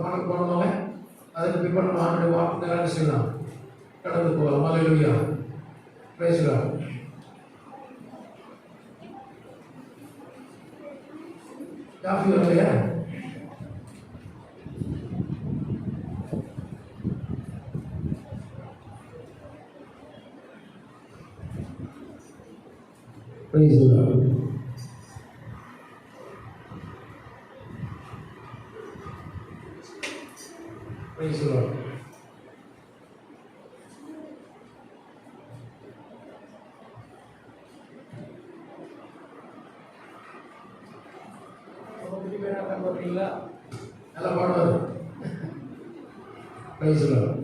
பணம் போனவங்க அதுக்கு பின்பற்ற ஆண்டு வாக்கு என்ன செய்யலாம், கடந்து போகலாம். அல்லேலூயா, பிரைஸ் தி லார்ட். காஃபி வரலையா? Praise the Lord. Praise the Lord. நல்லா பாடுவார். Praise the Lord.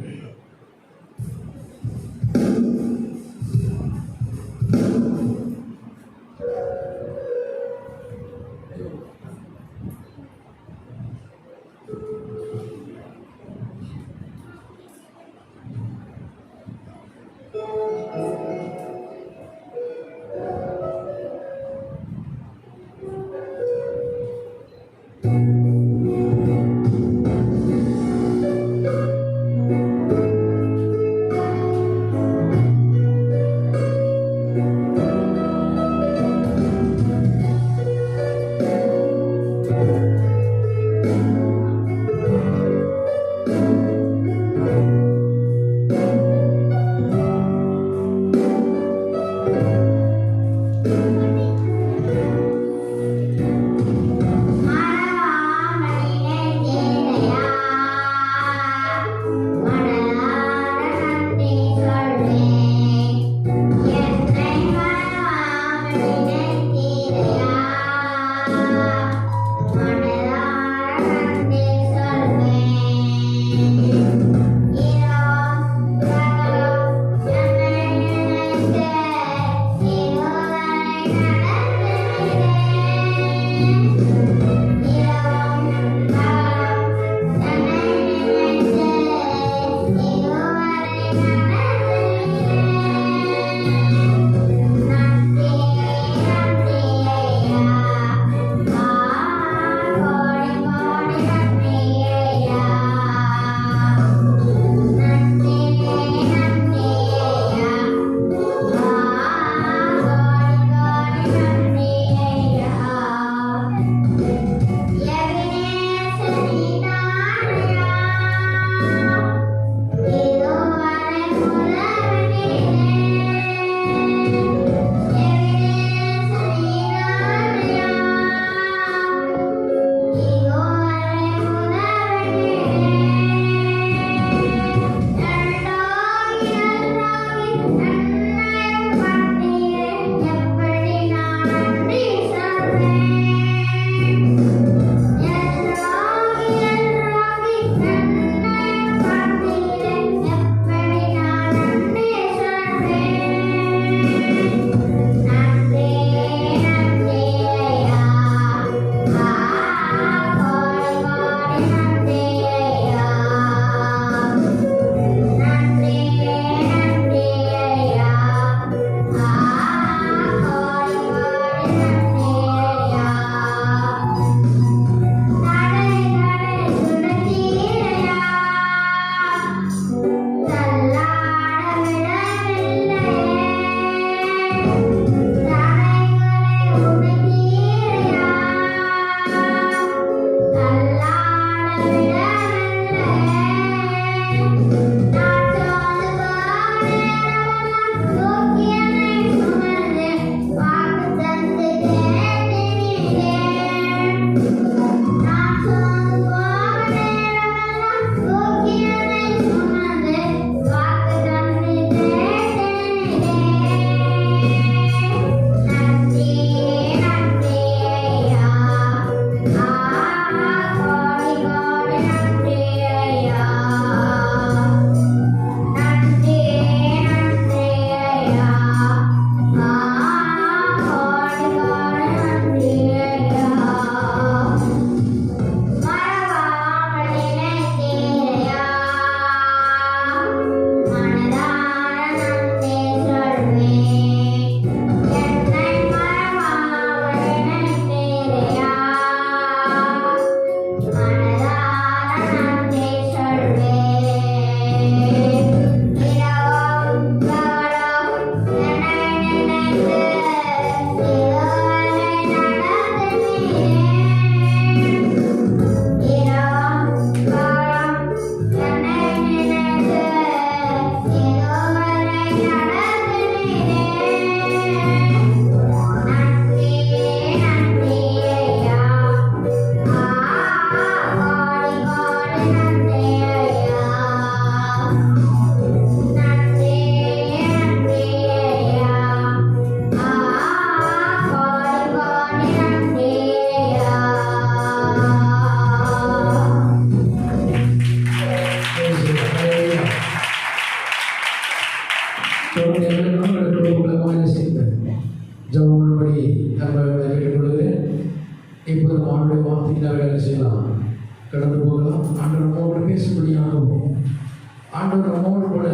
ஆண்டவர் நம்மோடு கூட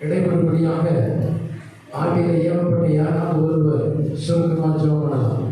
இடைப்படும்படியாக ஆவியில ஏவப்பட்ட யாராவது ஒருவர் சுருக்கமாக ஜெபம் பண்ணலாம்.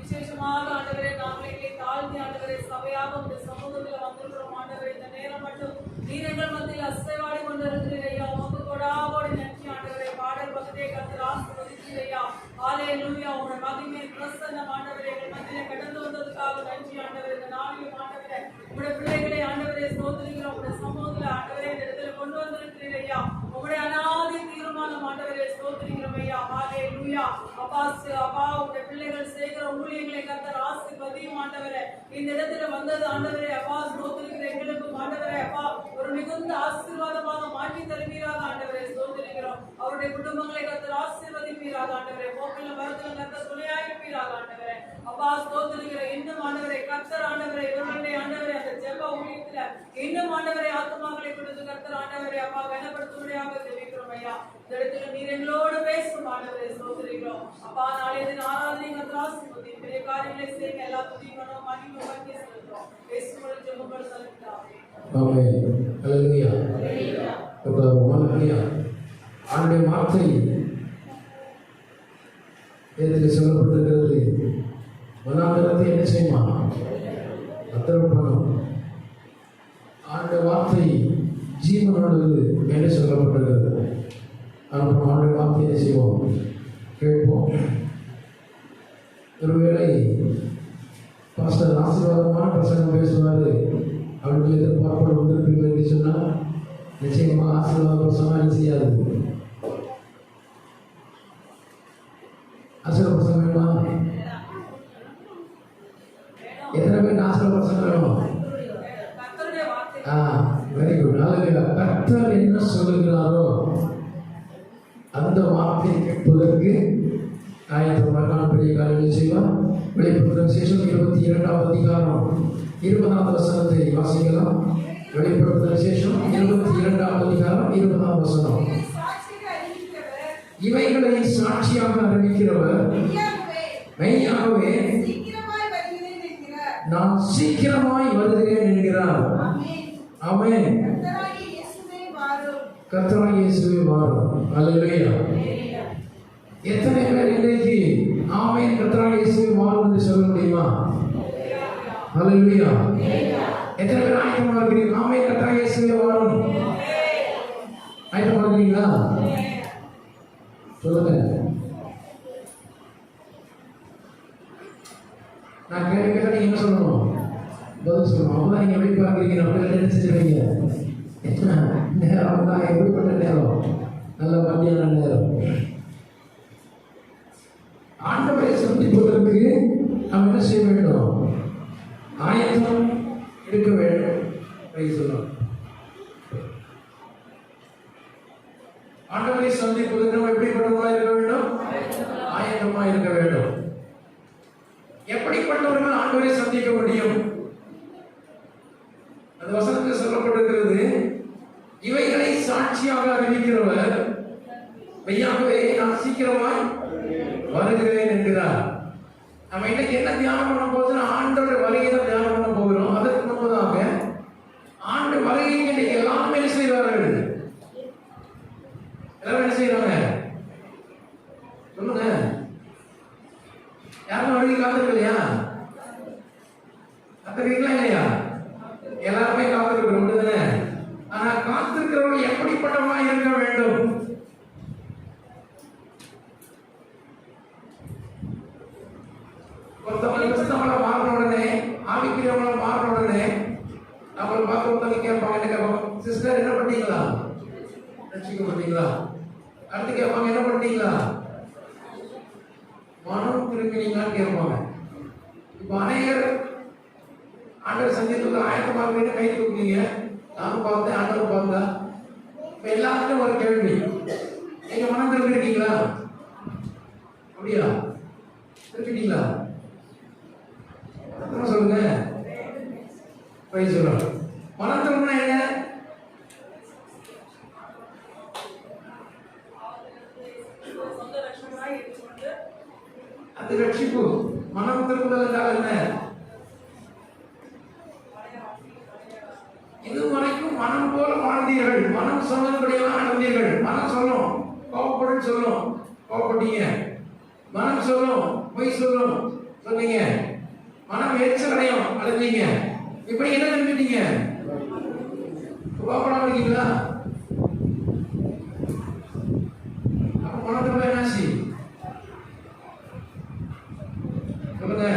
விசேஷமாக ஆண்டவரே நாங்கள் எங்களை தாழ்த்தி ஆண்டவரே சபையாக உங்க சமூகத்தில் வந்திருக்கிறோம் ஆண்டவரே. இந்த நேரம் மட்டும் நீர் எங்கள் மத்தியில் அசைவாடி கொண்டிருக்கிறீர் ஐயா. உங்க கொடாவோடு நன்றி ஆண்டவரே. பாடல் பகுதியை கர்த்தர் ஆசீர்வதிக்கிறீர் ஐயா. ஹல்லேலூயா. உங்க மகிமை பிரசன்னம் ஆண்டவரே எங்கள் மத்தியிலே கடந்து வந்ததுக்காக நன்றி ஆண்டவரே. இந்த நாளிலும் ஆண்டவரே உங்களுடைய பிள்ளைகளை ஆண்டவரே ஸ்தோத்திரிக்கிறோம். உங்களுடைய சமூகத்தில் ஆண்டவரே இந்த இடத்துல கொண்டு வந்திருக்கிறீர் ஐயா. உங்களுடைய அநாதி தீர்மானம் ஆண்டவரே ஸ்தோத்திரிக்கிறோம் ஐயா. ஹல்லேலூயா. அப்பா உங்களுடைய பிள்ளைகள் செய்கிற ஊழியர்களை கர்த்தர் ஆசீர்வதியும் ஆண்டவரே. இந்த இடத்துல வந்தது ஆண்டவரே அப்பா ஸ்தோத்திரிக்கிற எங்களுக்கும் ஆண்டவரே அப்பா ஒரு மிகுந்த ஆசீர்வாதமாக மாற்றி தருவீராக ஆண்டவரே ஸ்தோத்திரிக்கிறோம். அவருடைய குடும்பங்களை கர்த்தர் ஆசீர்வதிப்பீராக ஆண்டவரே. போக்கிலும் வரத்திலும் கர்த்தர் துணையாயிருப்பீராக ஆண்டவரே. அப்பா ஸ்தோத்திரிக்கிற இன்னும் ஆண்டவரே கர்த்தர் ஆண்டவரே இவர்களுடைய ஆண்டவரே அந்த ஜெப ஊழியத்துல இன்னும் ஆண்டவரே ஆத்துமாக்களை கொடுத்து கர்த்தர் ஆண்டவரே அப்பா கனப்படுத்தும்படியாக ஜெபிக்கிறோம் ஐயா. இந்த இடத்துல நீர் எங்களோடு பேசும் ஆண்டவரே ஸ்தோத்திரிக்கிறோம். அப்பா நாளைய தின ஆராதனை கர்த்தர் ஆசீர்வதி பெரிய காரியங்களை செய்ய எல்லா துதிகளும் மகிமையும் பற்றி செலுத்துறோம். இயேசுவின் ஜெபங்கள் செலுத்துகிறோம். ஆமென். ஹல்லேலூயா. ஹல்லேலூயா. ஆண்டவருடைய வார்த்தை வேதத்தில் சொல்லப்பட்டிருக்கிறது. வனாந்தரத்தை என்ன செய்யுமா? அத்தரவு பண்ணும். ஆண்ட வார்த்தை ஜீவனுள்ளது என்று சொல்லப்பட்டிருக்கிறது. அப்புறம் ஆண்ட வார்த்தை என்ன செய்வோம்? கேட்போம். ஒருவேளை பாஸ்டர் ஆசீர்வாதமான பிரசங்கம் பேசுவார் அவர்கள் எதிர்பார்ப்போடு வந்திருப்பீர்கள் என்று சொன்னால் நிச்சயமாக ஆசீர்வாத பிரசங்கம் செய்யாது. ஆசீர்வாத பிரசங்கம் வேணுமா? எத்தனை பேர் ஆசீர்வாத பிரசங்கம் வேணும்? Very good. கர்த்தர் என்ன சொல்லுகிறாரோ அந்த வார்த்தையை கேட்பதற்கு ஆயத்தமாக பெரிய காரியங்களை செய்வார். வெளிப்படுத்தும் விசேஷம் 22ஆம் அதிகாரம் 20ஆம் வசனத்தை வாசிக்கலாம். வெளிப்படுத்தும் விசேஷம் 22ஆம் அதிகாரம் 20ஆம் வசனம். இவைகளை சாட்சியாக அறிவிக்கிறவர் மெய்யாகவே நான் சீக்கிரமாய் வருகிறேன் என்கிறார். ஆமென். கர்த்தராகிய இயேசுவே வாரும். ஹல்லேலூயா. எத்தனை பேர் இன்றைக்கு ஆமென் கர்த்தராகிய இயேசுவே வாரும் என்று சொல்ல முடியுமா? ஹல்லேலூயா. எத்தனை பேர் ஆயத்தமாக இருக்கிறீங்க? ஆமென் கர்த்தராகிய இயேசுவே வாரும். ஆயத்தமாக இருக்கிறீங்களா? சொல்லுங்க. நான் கேள்வி கேட்டால் நீங்க என்ன சொல்லணும்? பதில் சொல்லணும். அப்பதான் நீங்க எப்படி பார்க்குறீங்க? அப்படி என்ன செஞ்சுருவீங்க? நேரம் தான் எப்படிப்பட்ட நேரம்? நல்ல மத்தியான நேரம். ஆண்டவரை சந்திப்பதற்கு நாம் என்ன செய்ய வேண்டும்? ஆயத்தம் இருக்க வேண்டும். சொல்லணும். ஆண்டவரை சந்திப்பதற்கு நாம் எப்படிப்பட்டவர்களாக இருக்க வேண்டும்? ஆயத்தமாக இருக்க வேண்டும். எப்படிப்பட்டவர்கள் ஆண்டவரை சந்திக்க முடியும்? அந்த வசனத்தில் சொல்லப்பட்டிருக்கிறது, இவைகளை சாட்சியாக அறிவிக்கிறவர் மெய்யாகவே நான் சீக்கிரமாய் வருகிறேன் என்கிறார். நம்ம இன்னைக்கு என்ன தியானம் பண்ண போதுன்னா ஆண்டோட வருகை தான் தியானம் பண்ண போகிறோம். அதற்கு முன்பதாக ஆண்டு வருகை இன்னைக்கு எல்லாமே என்ன செய்வார்கள்? எல்லாரும் என்ன செய்யறாங்க? சொல்லுங்க. யாரும் வருகை காத்திருக்க இல்லையா? காத்திருக்கீங்களா இல்லையா? எல்லாருமே காத்திருக்கிறோம் தானே. ஆனா காத்திருக்கிறவர்கள் எப்படிப்பட்டவா இருக்க வேண்டும்? ஒருத்தவங்க கிறிஸ்தவங்கள மாறின உடனே ஆவிக்கிறவங்கள மாறின உடனே நம்மளை பார்த்து ஒருத்தவங்க கேட்பாங்க, என்ன கேட்பாங்க? சிஸ்டர் என்ன பண்ணீங்களா? ரட்சிக்கப்பட்டீங்களா? அடுத்து கேட்பாங்க, என்ன பண்ணீங்களா? மனம் திரும்பினீங்களான்னு கேட்பாங்க. இப்போ அநேகர் ஆண்டவர் சந்தித்து ஆயத்தமாக கை தூக்குனீங்க. நானும் பார்த்தேன், ஆண்டவர் பார்த்தா. இப்போ எல்லாருக்கும் ஒரு கேள்வி, நீங்க மனம் திரும்பி இருக்கீங்களா? அப்படியா? திரும்பிட்டீங்களா? சொல்லுங்க. சொல்லுங்க. மனம் திரும்பினா என்ன? அது ரட்சிப்பு. மனம் திரும்புதல் என்றால் என்ன? இதுவரைக்கும் மனம் போல வாழ்ந்தீர்கள், மனம் சொன்னபடியெல்லாம் நடந்தீர்கள். மனம் சொல்லும் கோபப்படும், சொல்லும் கோபப்பட்டீங்க. மனம் சொல்லும் பொய் சொல்லும் சொன்னீங்க. மனம் எரிச்சல் அடையும் அடைஞ்சீங்க. இப்படி என்ன நினைச்சிட்டீங்க? கோபப்படாம இருக்கீங்களா? அப்ப மனத்துல என்னாச்சு சொல்லுங்க.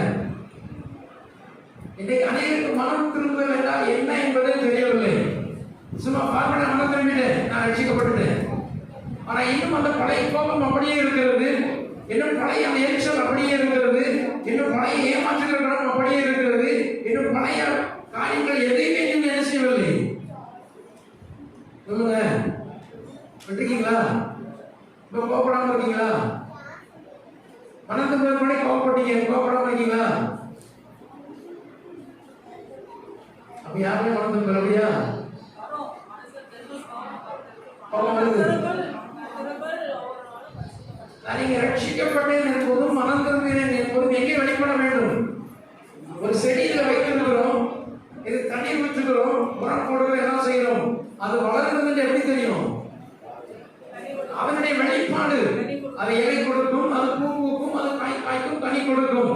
இன்னைக்கு அநேகருக்கு மனம் திரும்புதல் என்றால் என்ன என்பதே தெரியவில்லை. சும்மா பார்ப்பன மனம் திரும்பிட்டேன், நான் ரட்சிக்கப்பட்டுட்டேன். ஆனா இன்னும் அந்த பழைய கோபம் அப்படியே இருக்கிறது, இன்னும் பழைய அந்த எரிச்சல் அப்படியே இருக்கிறது, இன்னும் பழைய ஏமாற்றுகிற குணம் அப்படியே இருக்கிறது, இன்னும் பழைய காரியங்கள் எதையுமே இன்னும் என்ன செய்யவில்லை. சொல்லுங்க, விட்டுருக்கீங்களா? இப்ப கோபப்படாம இருக்கீங்களா? மனத்துக்கு கூட கோபப்பட்டீங்க, கோபப்படாம இருக்கீங்களா? அப்ப யாருமே மனத்துக்கு வரலையா? கோபம் வருது. நீங்க ரட்சிக்கப்பட்டேன் என்பதும் மனம் திரும்பினேன் என்பதும் எங்கே வெளிப்பட வேண்டும்? ஒரு செடியில வைத்திருக்கிறோம், இது தண்ணீர் வச்சுக்கிறோம், உரம் போடுறோம், என்ன செய்யறோம்? அது வளர்கிறது எப்படி தெரியும்? அதனுடைய வெளிப்பாடு. அது இலை கொடுக்கும், அது பூ பூக்கும், அது காய் காய்க்கும், கனி கொடுக்கும்.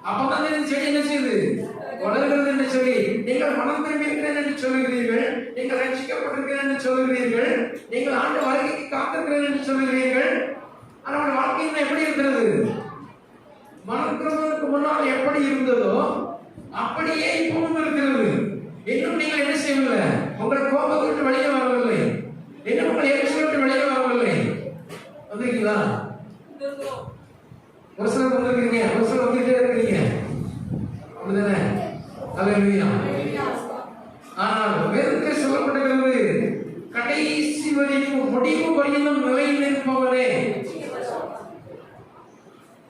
அப்பதான் இந்த செடி என்ன செய்யுது? வளர்கிறது என்று சொல்லி நீங்கள் மனம் திரும்பியிருக்கிறேன் என்று சொல்லுகிறீர்கள், நீங்கள் ரட்சிக்கப்பட்டிருக்கிறேன் என்று சொல்லுகிறீர்கள், நீங்கள் ஆண்டு வருகைக்கு காத்திருக்கிறேன் என்று சொல்லுகிறீர்கள். ஆனால் வாழ்க்கையில் எப்படி இருக்கிறது? மனம் திரும்புவதற்கு முன்னால் எப்படி இருந்ததோ அப்படியே இப்பவும் இருக்கிறது. இன்னும் நீங்கள் என்ன செய்யவில்லை? உங்கள் கோபத்தை விட்டு வெளியே வரவில்லை, இன்னும் உங்கள் எரிச்சலை விட்டு வெளியே வரவில்லை. வந்திருக்கீங்களா? ஒரு சிலர் வந்திருக்கீங்க, ஒரு சிலர் வந்துட்டே இருக்கிறீங்க. அப்படிதானே? அல்லேலூயா. ஆனால் வேதத்தில் சொல்லப்படுகிறது, கடைசி வரைக்கும் முடிவு வரையிலும் நிலையில் நிற்பவரே.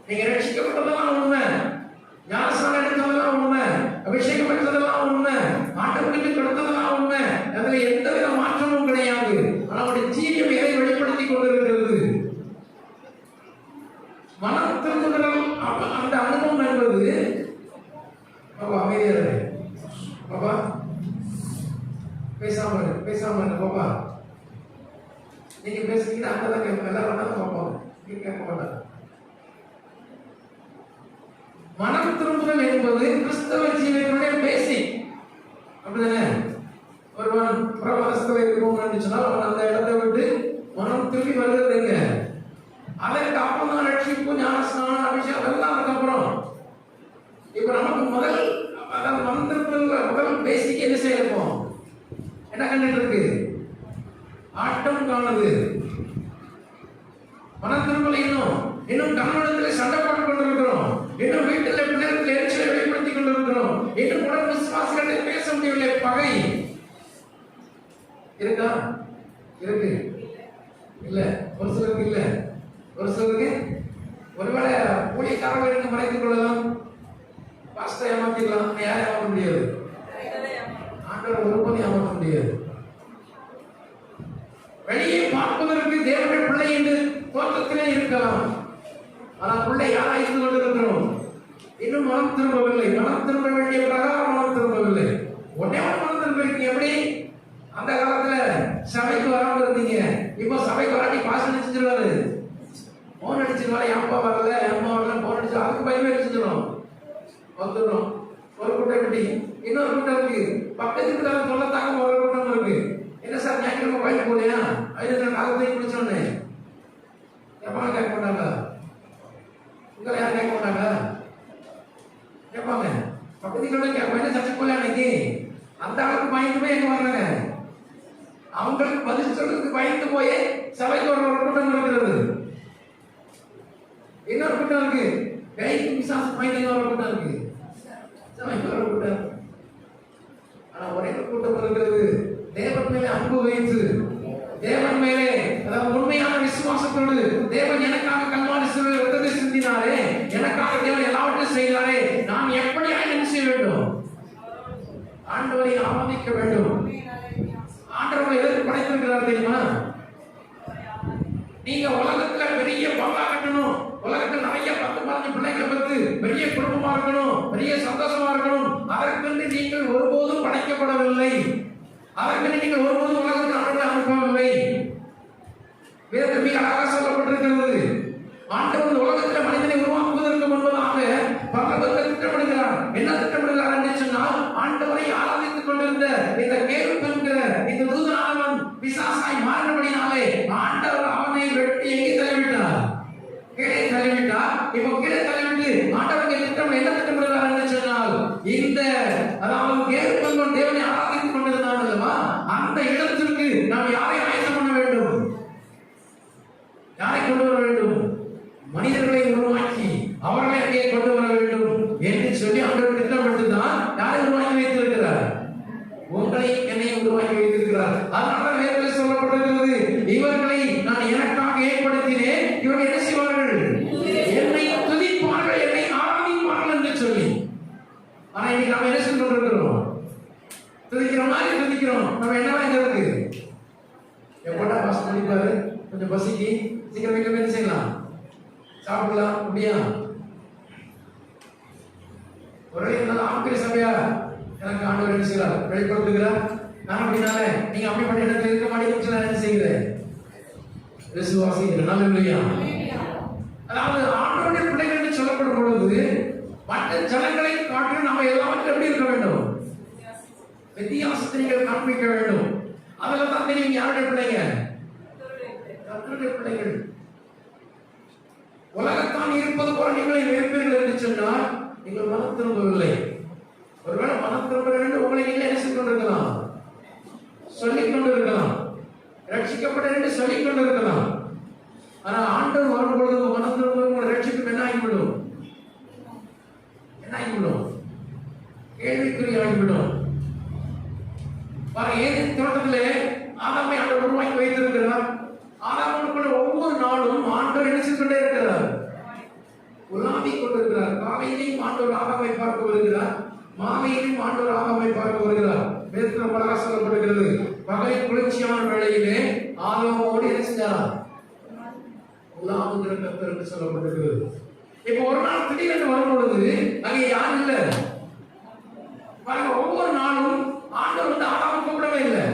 நீங்க ரட்சிக்கப்பட்டதெல்லாம் உண்மை, ஞானஸ்நானம் எடுத்ததெல்லாம் உண்மை, அபிஷேகம் பெற்றதெல்லாம் உண்மை, ஆட்டக்குடிக்கு கொடுத்ததெல்லாம் உண்மை, அதுல எந்தவித மாற்றமும் கிடையாது. ஆனால் அவருடைய ஜீவியம் எதை வெளிப்படுத்திக் கொண்டிருக்கிறது? மனம் திரும்புதல். அந்த அனுபவம் என்பது பாபா அமைதியா இருக்கு, பாபா பேசாம பாப்பா. நீங்க பேசுறீங்கன்னா அங்கதான் கேட்போம், எல்லாரும் பார்ப்போம், நீங்க கேட்க மாட்டாங்க. மனம் திரும்புதல் என்பது கிறிஸ்தவ ஜீவனுடைய பேசிக். அப்படிதானே? ஒருவன் பிரபலஸ்தவை இருக்கணும்னு சொன்னால் அவன் அந்த இடத்தை விட்டு மனம் திரும்பி வருகிறது எங்க? அதற்கு அப்புறம் தான் ரட்சிப்பு, ஞானஸ்நானம், அபிஷேகம் எல்லாம் அதுக்கப்புறம். இப்ப நமக்கு முதல் அதாவது மனம் திரும்புதல் முதல் பேசிக் என்ன செய்யப்போம்? என்ன கண்டுட்டு இருக்கு? ஆட்டம் காணுது. மனம் திரும்பல. இன்னும் கண்ணோடத்தில் சண்டை போட்டுக் கொண்டிருக்கிறோம், இன்னும் வீட்டில் பிள்ளைகளுக்கு எரிச்சலை வெளிப்படுத்திக் கொண்டிருக்கிறோம், இன்னும் உடல் விசுவாசிகளை பேச முடியவில்லை. பகை இருக்கா? இருக்கு இல்ல? ஒரு சிலருக்கு இல்ல, ஒரு சிலருக்கு ஒருவேளை ஊழியக்காரர்களுக்கு மறைத்துக் கொள்ளலாம், பாஸ்டர் ஏமாத்திக்கலாம். யாரும் ஏமாற்ற முடியாது, ஆண்டவர் ஒருபோதும் ஏமாற்ற முடியாது. வெளியே பார்ப்பதற்கு தேவனுடைய பிள்ளை என்று தோற்றத்திலே இருக்கலாம், ஆனால் பிள்ளை யாரா இருந்து கொண்டிருக்கிறோம்? இன்னும் மனம் திரும்பவில்லை. மனம் திரும்ப வேண்டிய பிரகாரம் மனம் திரும்பவில்லை. ஒன்னே மனம் திரும்ப இருக்கீங்க. எப்படி? அந்த காலத்துல சபைக்கு வராமல் இருந்தீங்க, இப்போ சபைக்கு வராட்டி பாசம் அடிச்சுருவாரு, போன் அடிச்சிருவாரு. அப்பா வரல, அம்மா வரல, போன் அடிச்சு அதுக்கு பயமே அடிச்சிடும் வந்துடும். ஒரு கூட்டம் இப்படி, இன்னொரு கூட்டம் இருக்கு, பக்கத்துக்கு சொல்லத்தாங்க ஒரு கூட்டம் இருக்கு. என்ன சார் ஞாயிற்றுக்கிழமை கோயிலுக்கு போலையா? அதுக்கு காலத்தையும் பிடிச்சோன்னே எப்பா கேட்க மாட்டாங்க. உங்களை யாரும் கேட்க மாட்டாங்க, கேட்பாங்க. பக்கத்துக்கு கேட்பாங்க, சர்ச்சை போல அன்னைக்கு அந்த அளவுக்கு பயந்து போய் எங்க வர்றாங்க. அவங்களுக்கு பதில் சொல்றதுக்கு பயந்து போய் சபைக்கு ஒரு கூட்டம் இருக்கிறது. இன்னொரு கூட்டம் இருக்கு, கைக்கு பிசாசு பயந்து ஒரு கூட்டம் இருக்கு, சபைக்கு ஒரு கூட்டம். ஆனா ஒரே கூட்டம் இருக்கிறது, தேவன் மேலே அன்பு வைத்து, தேவன் மேலே அதாவது உண்மையான விசுவாசத்தோடு, தேவன் எனக்காக கல்வாரி ரத்தத்தை சிந்தினாரே, எனக்காக தேவன் எல்லாவற்றையும் செய்தாரே, நான் எப்படி என்ன செய்ய வேண்டும்? ஆண்டவரை ஆராதிக்க வேண்டும். ஆண்டவரை எதற்கு படைத்திருக்கிறார் தெரியுமா? நீங்க உலகத்துல பெரிய பங்களா கட்டணும், உலகத்தில் நிறைய 10-15 பிள்ளைகளை பெற்று பெரிய குடும்பமா இருக்கணும், பெரிய சந்தோஷமா இருக்கணும். அதற்கென்று நீங்கள் ஒருபோதும் படைக்கப்படவில்லை. அதற்கென்று நீங்கள் ஒருபோதும் உலகத்தில் ஆண்டவரை அனுப்பவில்லை. வேதத்தில் மிக அழகாக சொல்லப்பட்டிருக்கிறது. ஆண்டவர் உலகத்தில் மனிதனை உருவாக்குவதற்கு முன்பதாக பரலோகத்தில் திட்டமிடுகிறார். என்ன திட்டமிடுகிறார் என்று சொன்னால், ஆண்டவரை ஆராதித்துக் கொண்டிருந்த இந்த கேருப் என்கிற இந்த தூதனானவன் பிசாசாய் மாறினபடினாலே ஆண்டவர் அவனை வெட்டி எங்கே தள்ளிவிட்டார்? கீழே தள்ளிவிட்டார். இப்போ கீழே தள்ளிவிட்டு ஆண்டவருக்கு திட்டம் என்ன திட்டமிடுகிறார் என்று சொன்னால், இந்த அதாவது கேருப் என்பவன் தேவனை ஆராதித்துக் கொண்டிருந்தான் அல்லவா, அந்த இடத்திற்கு நாம் யாரை ஆயத்தம் பண்ண வேண்டும்? யாரை கொண்டு வர வேண்டும்? மனிதர்களை உருவாக்கி அவர்களை அங்கே கொண்டு வர வேண்டும் என்று சொல்லி ஆண்டவர் திட்டமிட்டுதான் யாரை உருவாக்கி வைத்திருக்கிறார்? உங்களை என்னை உருவாக்கி வைத்திருக்கிறார். அதனால வேதத்தில் சொல்லப்பட்டிருக்கிறது, இவர்களை நான் எனக்காக ஏற்படுத்தினேன், இவர்கள் என்ன செய்வார்கள்? என்னை துதிப்பார்கள், என்னை ஆராதிப்பார்கள் என்று சொல்லி. ஆனா இன்னைக்கு நம்ம என்ன செஞ்சு கொண்டிருக்கிறோம்? துதிக்கிற மாதிரி துதிக்கிறோம். நம்ம என்னவா இங்க இருக்கு? எப்படா பஸ் பண்ணிப்பாரு, கொஞ்சம் பசிக்கு சீக்கிரம் வீட்டுல என்ன செய்யலாம், சாப்பிடலாம் அப்படியா? ஒரே நல்ல ஆக்கிர சபையா எனக்கு ஆண்டவர் என்ன செய்யறார்? வெளிப்படுத்துகிறார். நான் அப்படினாலே நீங்க அப்படிப்பட்ட இடத்துல இருக்க மாட்டீங்கன்னு நான் என்ன செய்கிறேன்? விசுவாசிக்கிறேன். நல்ல அதாவது ஆண்டவருடைய பிள்ளைகள் என்று சொல்லப்படும் பொழுது மற்ற ஜனங்களை காட்டிலும் நம்ம எல்லாவற்றும் எப்படி இருக்க வேண்டும்? வித்தியாசத்தை நீங்கள் காண்பிக்க வேண்டும். அதில் தான் தெரியும் யாருடைய பிள்ளைங்க? கர்த்தருடைய பிள்ளைகள். உலகத்தான் இருப்பது போல நீங்களை இருப்பீர்கள் என்று சொன்னால் நீங்கள் மனம் திரும்பவில்லை. ஒருவேளை மனம் திரும்ப வேண்டும் உங்களை நீங்கள் என்ன செய்து கொண்டிருக்கலாம்? சொல்லிக் கொண்டிருக்கலாம். ரட்சிக்கப்பட என்று சொல்லிக் கொண்டிருக்கலாம். ஆனா ஆண்டவர் வரும்பொழுது மனம் திரும்ப உங்களை ரட்சிக்கும் என்ன ஆகிவிடும்? என்ன ஆகிவிடும்? கேள்விக்குறி ஆகிவிடும். ஏதேன் தோட்டத்திலே ஆதாமை ஆண்டவர் உருவாக்கி வைத்திருக்கிறார். ஆதாமுக்குள்ள ஒவ்வொரு நாளும் ஆண்டவர் என்ன செய்து கொண்டே இருக்கிறார்? உலாவிக் கொண்டிருக்கிறார். காலையிலும் ஆண்டவர் ஆதாமை பார்க்க வருகிறார், மாலையிலும் ஆண்டவர் ஆதாமை பார்க்க வருகிறார். வேதத்தில் பலகா சொல்லப்படுகிறது, பகலின் குளிர்ச்சியான வேளையிலே ஆதாமோடு என்ன செஞ்சார்? உலாவுகிற கர்த்தர் என்று சொல்லப்பட்டிருக்கிறது. இப்போ ஒரு நாள் திடீரென்று வரும் பொழுது அங்கே யாரும் இல்லை. பாருங்க, ஒவ்வொரு நாளும் ஆண்டவர் வந்து ஆதாமை கூப்பிடவே இல்லை.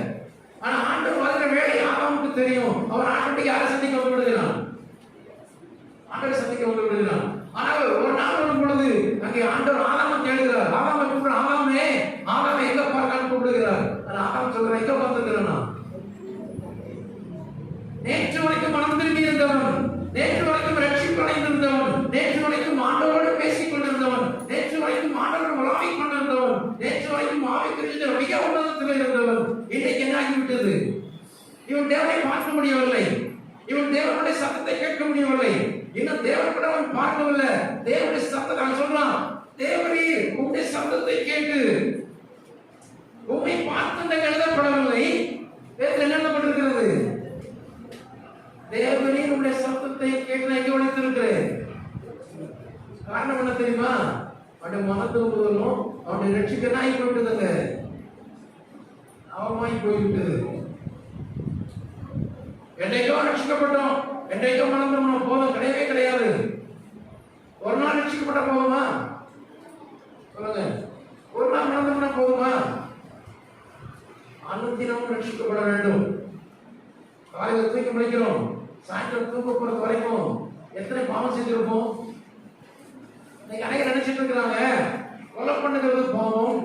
ஆனா ஆண்டவர் வருகிற வேலை ஆதாமுக்கு தெரியும். அவர் ஆண்டவரை யாரை சந்திக்க வந்து விடுகிறான்? ஆண்டவரை சந்திக்க வந்து விடுகிறான். ஆனால் ஒரு நாள் வரும் பொழுது அங்கே ஆண்டவர் ஆதாமை கேட்கிறார். ஆதாமை கூப்பிடுற, ஆதாமே ஆதாமை எங்க பார்க்கலான்னு கூப்பிடுகிறார். ஆனா ஆதாம் சொல்ற, எங்க பார்த்துக்கிறானா? நேற்று வரைக்கும் மனம் திரும்பி இருந்தவன், நேற்று வரைக்கும் ரட்சிப்பு அடைந்திருந்தவன், நேற்று வரைக்கும் ஆண்டவரோடு பேசிக் கொண்டிருந்தவன், நேற்று வரைக்கும் ஆண்டவரோடு உலாவிக் கொண்டிருந்தவன், நேற்று வரைக்கும் ஆவிக்குரிய மிக உன்னதத்தில் இருந்தவன், இன்றைக்கு என்ன ஆகிவிட்டது? இவன் தேவனை பார்க்க முடியவில்லை, இவன் தேவனுடைய சத்தத்தை கேட்க முடியவில்லை, இன்னும் தேவன் கூட அவன் பார்க்கவில்லை. தேவனுடைய சத்தத்தை அவன் சொல்றான், தேவரே உங்களுடைய சத்தத்தை கேட்டு உண்மை பார்த்து எழுதப்படவில்லை. வேதத்தில் என்ன எழுதப்பட்டிருக்கிறது? தேவனே உங்களுடைய சத்தத்தை கேட்டு நான் எங்க ஒழித்திருக்கிறேன். காரணம் என்ன தெரியுமா? அவனுடைய மனத்திலும் அவனுடைய ரட்சிக்க நாய் போயிட்டதுங்க, அவமாய் போய்விட்டது. என்னைக்கோ ரட்சிக்கப்பட்டோம், என்னைக்கோ மனம் திரும்பணும், போதும் கிடையவே கிடையாது. ஒரு நாள் ரட்சிக்கப்பட்ட போதுமா? சொல்லுங்க, ஒரு நாள் மனம் திரும்பினா போதுமா? அனுதினமும் ரட்சிக்கப்பட வேண்டும். காலையில் தூக்கி முடிக்கிறோம், சாயந்தரம் தூக்க போறது வரைக்கும் எத்தனை பாவம் செஞ்சிருப்போம்? இன்னைக்கு அனைவரும் நினைச்சிட்டு இருக்கிறாங்க, கொலை பண்ணுகிறது பாவம்,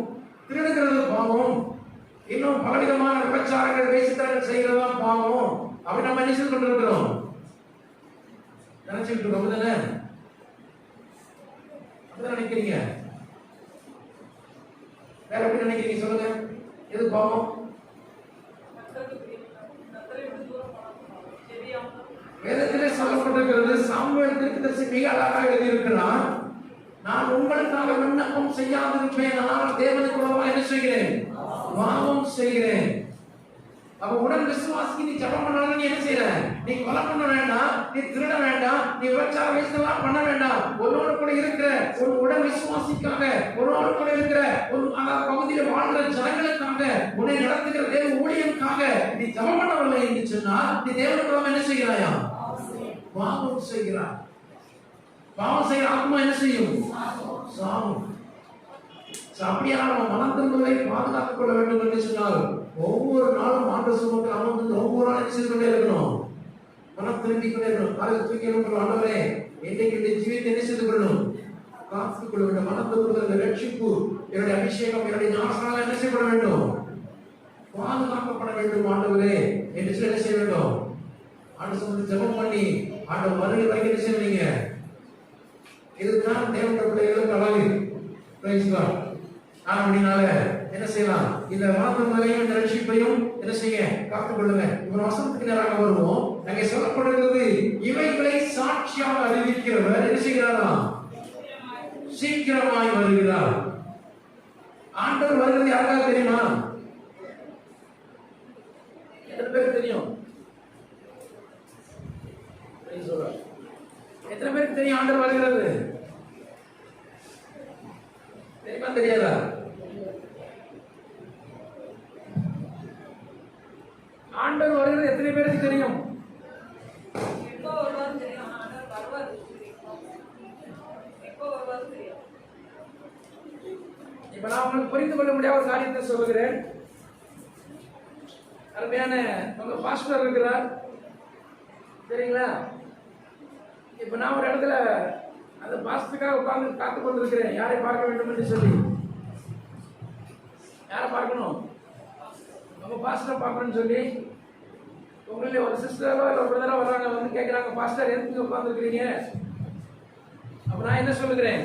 திருடுகிறது பாவம், இன்னும் பலவிதமான விபச்சாரங்கள் பேசித்தார்கள் செய்கிறதா பாவம். அப்படி நம்ம என்ன செய்து கொண்டிருக்கிறோம்? நினைச்சிட்டு இருக்கோம். அப்படிதானே? அப்படிதான் நினைக்கிறீங்க? வேற எப்படி நினைக்கிறீங்க? சொல்லுங்க, எது பாவம்? வேதத்திலே சொல்லப்பட்டிருக்கிறது. சாமுவேல் தீர்க்கதரிசி மிக அழகாக எழுதியிருக்கிறான், நான் உங்களுக்காக விண்ணப்பம் செய்யாதிருப்பேன், ஆனால் தேவனுக்கு என்ன செய்கிறேன்? பாவம் செய்கிறேன். அப்ப உடன் விசுவாசிக்கு நீ ஜெபம் பண்ணாலும் நீ என்ன செய்யற? நீ கொலை பண்ண வேண்டாம், நீ திருட வேண்டாம், நீ விபச்சார வயசுலாம் பண்ண வேண்டாம். உன்னோடு கூட இருக்கிற ஒரு உடன் விசுவாசிக்காக, உன்னோடு கூட இருக்கிற ஒரு பகுதியில் வாழ்கிற ஜனங்களுக்காக, உன்னை நடத்துகிற தேவ ஊழியனுக்காக நீ ஜெபம் பண்ணவில்லை என்று சொன்னா நீ தேவனுக்கு என்ன செய்கிறாயா? பாவம் செய்கிறாய். பாவம் செய்கிற ஆத்மா என்ன செய்யும்? சாகும். அப்படியான நம்ம மனம் திரும்புவதை பாதுகாத்துக் கொள்ள வேண்டும் என்று சொன்னால் ஒவ்வொரு நாளும் ஆண்டு சமூகத்தில் அமர்ந்து ஒவ்வொரு நாளும் செய்து கொண்டே இருக்கணும். மனம் திரும்பிக் கொண்டே இருக்கணும். காலையில் தூக்கி எழுப்புற ஆண்டவரே, இன்றைக்கு இந்த ஜீவித்தை என்ன செய்து கொள்ளணும்? காத்துக் கொள்ள வேண்டும். மனம் திரும்புவதற்கு ரட்சிப்பு, என்னுடைய அபிஷேகம், என்னுடைய ஞானஸ்நானம் என்ன செய்யப்பட வேண்டும்? பாதுகாக்கப்பட வேண்டும் ஆண்டவரே என்று சொல்லி என்ன செய்ய வேண்டும்? ஆண்டு சமூகத்தில் ஜெபம் பண்ணி ஆண்டவர் வருகை வரைக்கும் என்ன செய்வீங்க? இதுதான் தேவனுடைய பிள்ளைகளுக்கு அழகு. Price God. அப்படினால என்ன செய்யலாம்? இந்த மனத்தின் இந்த ரட்சிப்பையும் என்ன செய்ய காத்துக் கொள்ளுங்க. இவர் வசனத்துக்கு நேராக வருவோம். அங்கே சொல்லப்படுகிறது, இவைகளை சாட்சியாக அறிவிக்கிறவர் என்ன செய்கிறாராம்? சீக்கிரமாய் வருகிறார். ஆண்டவர் வருகிறது யாருக்காக தெரியுமா? எத்தனை பேருக்கு தெரியும்? எத்தனை பேருக்கு தெரியும் ஆண்டவர் வருகிறது? தெரியுமா தெரியாதா? ஆண்டவர் வருகிறது எத்தனை பேருக்கு தெரியும்? இப்ப நான் உங்களுக்கு புரிந்து கொள்ள முடியாத ஒரு காரியத்தை சொல்லுகிறேன். அருமையான உங்க பாஸ்டர் இருக்கிறார் சரிங்களா? இப்ப நான் ஒரு இடத்துல அந்த பாஸ்டருக்காக உட்கார்ந்து காத்துக் கொண்டிருக்கிறேன். யாரை பார்க்க வேண்டும் என்று சொல்லி. யாரை பார்க்கணும்? உங்க பாஸ்டரை பார்க்கணும்னு சொல்லி உங்களே ஒரு சிஸ்டரோ இல்லை ஒரு பிரதரோ வர்றாங்க, வந்து கேட்குறாங்க, பாஸ்டர் எதுக்கு உட்காந்துருக்கிறீங்க? அப்போ நான் என்ன சொல்லுகிறேன்?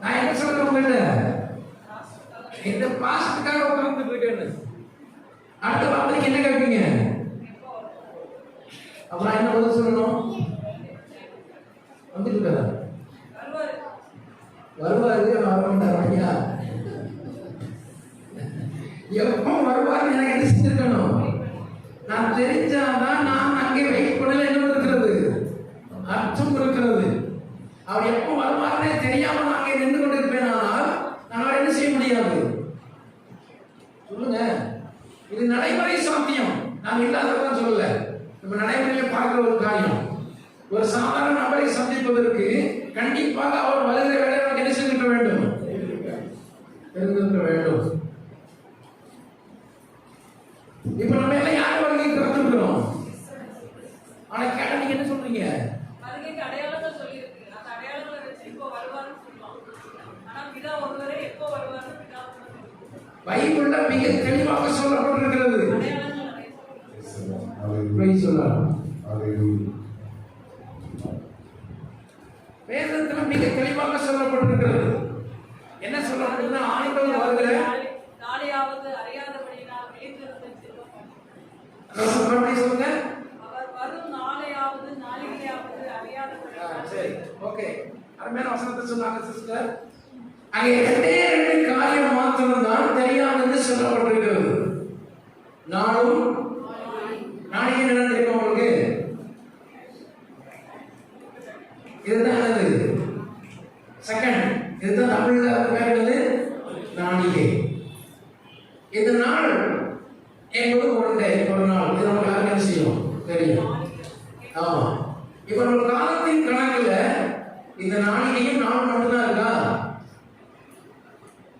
நான் என்ன சொல்றேன் உங்கள்கிட்ட? இந்த பாஸ்டருக்காக உட்கார்ந்துட்டு இருக்கேன்னு. அடுத்த வார்த்தைக்கு என்ன கேட்பீங்க? அப்புறம் என்ன பதில் சொல்லணும்? வந்துட்டு வருவாரு வரமாட்டாரா? எப்போ வருவாரு எனக்கு என்ன செஞ்சிருக்கணும்? நான் தெரிஞ்சாதான் நான் அங்கே வெயிட் பண்ணல என்ன இருக்கிறது? அர்த்தம் இருக்கிறது. அவர் எப்போ வருவாருன்னே தெரியாம நான் அங்கே நின்று கொண்டிருப்பேன். ஆனால் நான் என்ன செய்ய முடியாது? சொல்லுங்க. இது நடைமுறை சாத்தியம். நான் இல்லாததான் சொல்லல. நம்ம நடைமுறையில் பார்க்கிற ஒரு காரியம். ஒரு சாதாரண நபரை சந்திப்பதற்கு கண்டிப்பாக அவர் வருகிற வேலை நமக்கு என்ன செய்திருக்க வேண்டும்? தெரிந்திருக்க வேண்டும். இப்ப நம்ம எல்லாம் யார் வருகை திறந்திருக்கிறோம்? ஆனா கேட்ட நீங்க என்ன சொல்றீங்க? வருகைக்கு அடையாளங்கள் சொல்லியிருக்கு. அந்த அடையாளங்களை வச்சு இப்போ வருவாருன்னு சொல்லுவாங்க. ஆனா பிதா ஒருவரே எப்போ வருவாருன்னு பிதா பைபிள்ல மிக தெளிவாக சொல்லப்பட்டிருக்கிறது. வேதத்துல மிக தெளிவாக சொல்லப்பட்டிருக்கிறது. என்ன சொல்லப்படுதுன்னா, ஆண்டவர் வருகிற நாளையாவது அறியாதபடியினால் விழித்திருந்து சொல்லுங்க. அவர் வரும் நாளையாவது நாளிகையாவது அறியாதபடியினால். சரி, ஓகே. அருமையான வசனத்தை சொன்னாங்க சிஸ்டர். அங்கே ரெண்டு காரியம் மாத்திரம் தான் தெரியாமல் என்று சொல்லப்பட்டிருக்கிறது. நாளும் நாளைக்கு என்ன தெரியுமா உங்களுக்கு? இதுதான் என்னது? செகண்ட். இதுதான் தமிழ்ல பேர் என்னது? நாளிகை. இந்த நாள் என்பது ஒரு நாள். இது நமக்கு யாருக்கு என்ன செய்யும்? தெரியும். ஆமா. இப்ப நம்ம காலத்தின் கணக்குல இந்த நாளிகையும் நாள் மட்டும்தான் இருக்கா?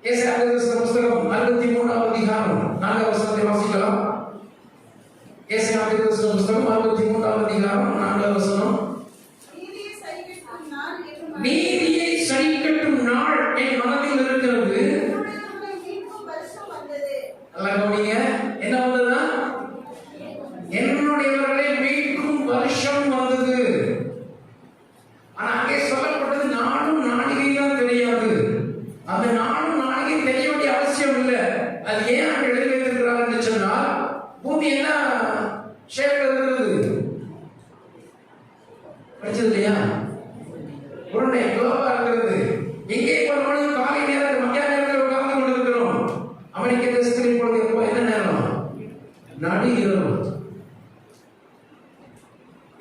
புஸ்தகம் 63வது அதிகாரம் 4வது வசனத்தை வாசிக்கலாம். புஸ்தகம் 63வது அதிகாரம் 4வது வசனம். நீதியை சரிக்கட்டும் நாள் என் மனதில் இருக்கிறது. என்ன வந்ததா? என்னுடையவர்களை மீட்கும் வருஷம் வந்தது. ஆனா அங்கே சொல்லப்பட்டது நாளும் நாளிகையும் தெரியாது. அந்த நாளும் நாளிகை தெரிய வேண்டிய அவசியம் இல்லை. அது ஏன் அங்கே எழுதி வைத்திருக்கிறார் என்று சொன்னால், பூமி என்ன ஷேப்ல இருக்கிறது? படிச்சது இல்லையா? உருண்டை குளோபா இருக்கிறது. எங்கே போனாலும் காலை நேரம் மத்தியான நேரத்தில் உட்கார்ந்து கொண்டிருக்கிறோம். அமெரிக்க தேசத்தில் இப்பொழுது எப்போ என்ன நேரம்? நடு இரவு.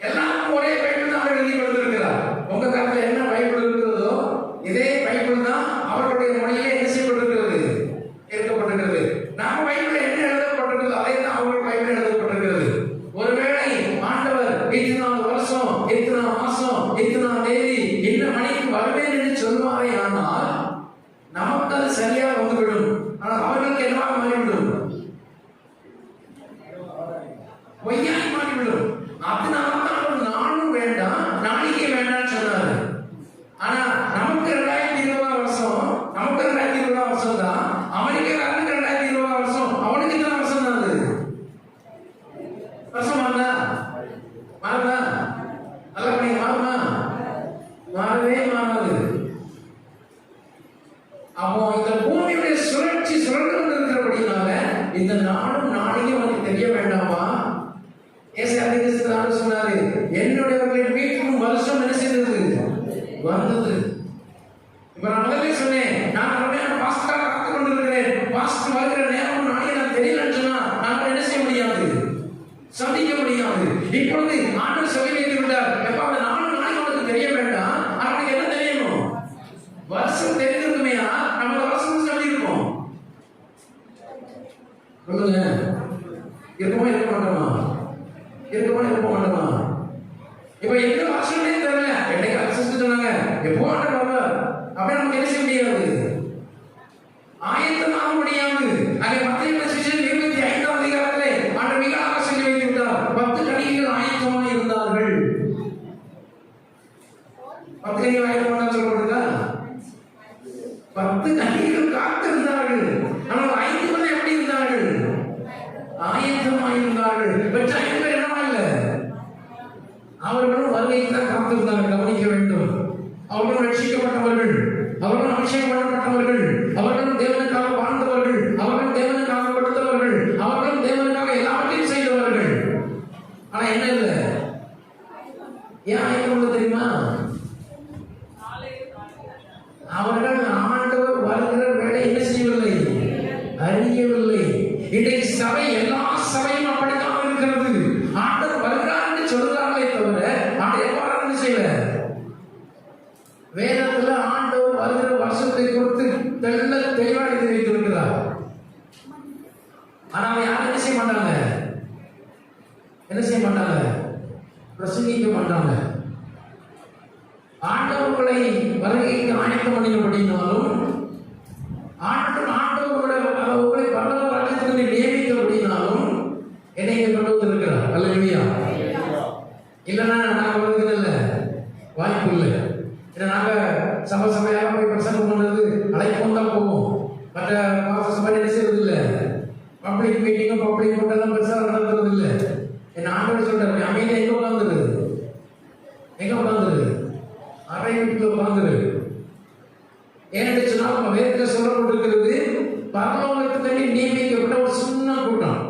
எல்லாம் ஒரே பைபிள் தான் எழுதி கொடுத்திருக்கிறார். உங்க காலத்தில் என்ன பைபிள் இருக்கிறதோ இதே பைபிள் தான் அவர்களுடைய மொழியிலே என்ன செய்யப்பட்டிருக்கிறது? இருக்கப்பட்டிருக்கிறது. இந்த நாளும் நாளையும் உனக்கு தெரிய வேண்டாமா? ஏசாயா சொன்னாரு, என்னுடையவர்களின் வீட்டிலும் வருஷம் என்ன செய்தது வந்தது. இப்ப நான் முதல்ல சொன்னேன், நான் அருமையான பாஸ்டராக காத்து கொண்டிருக்கிறேன், பாஸ்டர் வருகிற நேரம் நாளைக்கு நான் தெரியலன்னு சொன்னா நான் என்ன செய்ய முடியாது, சந்திக்க முடியாது. இப்பொழுது ஆண்டவர் சொல்லி வைத்து விட்டார், எப்ப அந்த நாளும் நாளைக்கு உனக்கு தெரிய வேண்டாம், அவனுக்கு என்ன தெரியணும், வருஷம் தெரிஞ்சிருக்குமையா, நம்ம வருஷம் சொல்லி இருக்கோம். சொல்லுங்க, இருக்குமா இருக்க மாட்டோமா, இருக்குமா இருக்க மாட்டோமா? இப்ப எந்த வருஷமே தெரியல, என்னைக்கு அரசு சொன்னாங்க எப்போ ஆண்டவர் அப்படி நமக்கு என்ன செய்ய முடியாது, ஆயத்தமாக முடியாது. அங்கே மத்திய 25ஆம் அதிகாரத்திலே ஆண்டவர் மிக சொல்லி வைத்து விட்டார், 10 கன்னிகைகள் ஆயத்தமாக இருந்தார்கள். 10 கன்னிகைகள் ஆயத்தமாக சொல்லப்படுதா? 10 கன்னிகைகள் காத்திருந்தார்கள். ஆனால் 5 பேர் எப்படி இருந்தார்கள், ஆயத்தமாக இருந்தார்கள். பெற்ற 5 பேர் என்னவா இல்லை, அவர்களும் வருகைக்கு தான் காத்திருந்தார்கள். கவனிக்க வேண்டும், அவர்களும் ரட்சிக்கப்பட்டவர்கள், அவர்களும் அபிஷேகம் பண்ணப்பட்டவர்கள், அவர்களும் தேவனுக்காக வாழ்ந்தவர்கள், அவர்களும் தேவனுக்காக கொடுத்தவர்கள், அவர்களும் தேவனுக்காக எல்லாவற்றையும் செய்தவர்கள். ஆனா என்ன இல்லை, ஏன் ஆயத்தம் தெரியுமா? அவர்கள் ஆண்டவர் வருகிற வேலை என்ன செய்யவில்லை, அறியவில்லை. இன்றைக்கு சபை, எல்லா சபையும் அப்படித்தான் இருக்கிறது. ஆண்டவர் வருகிறார் என்று சொல்கிறார்களே தவிர ஆண்டவர் எவ்வாறு செய்யல. வேதத்துல ஆண்டவர் வருகிற வருஷத்தை குறித்து தெளிவாக தெரிவித்திருக்கிறார். ஆனால் யாரும் என்ன செய்ய மாட்டாங்க, என்ன செய்ய மாட்டாங்க, பிரசங்கிக்க மாட்டாங்க. ஆண்டவர்களை வருகைக்கு ஆயத்தம் பண்ணினபடினாலும், ஆண்டவர்களை பரலோக ராஜ்யத்திற்கு நியமித்தபடினாலும் என்னை கொண்டு வந்திருக்கிறார். அல்லேலூயா. இல்லைன்னா நாங்கள் வருகிறதில்ல, வாய்ப்பு இல்லை. நாங்க சபையாக போய் பிரசங்கம் பண்றது அழைப்பு தான் போவோம். மற்ற சபை என்ன செய்யறது இல்லை, பப்ளிக் மீட்டிங்கும் பப்ளிக் கூட்டம் பெருசாக நடத்துறது இல்லை. என் ஆண்டவர் சொல்றாரு, அமைதியா எங்க உட்காந்துரு, எங்க உட்காந்துரு, அறை வீட்டுல உட்காந்துரு. ஏன்னு சொன்னா நம்ம வேதத்துல சொல்லப்பட்டிருக்கிறது, பரலோகத்துக்கு நியமிக்கப்பட்ட ஒரு சின்ன கூட்டம்.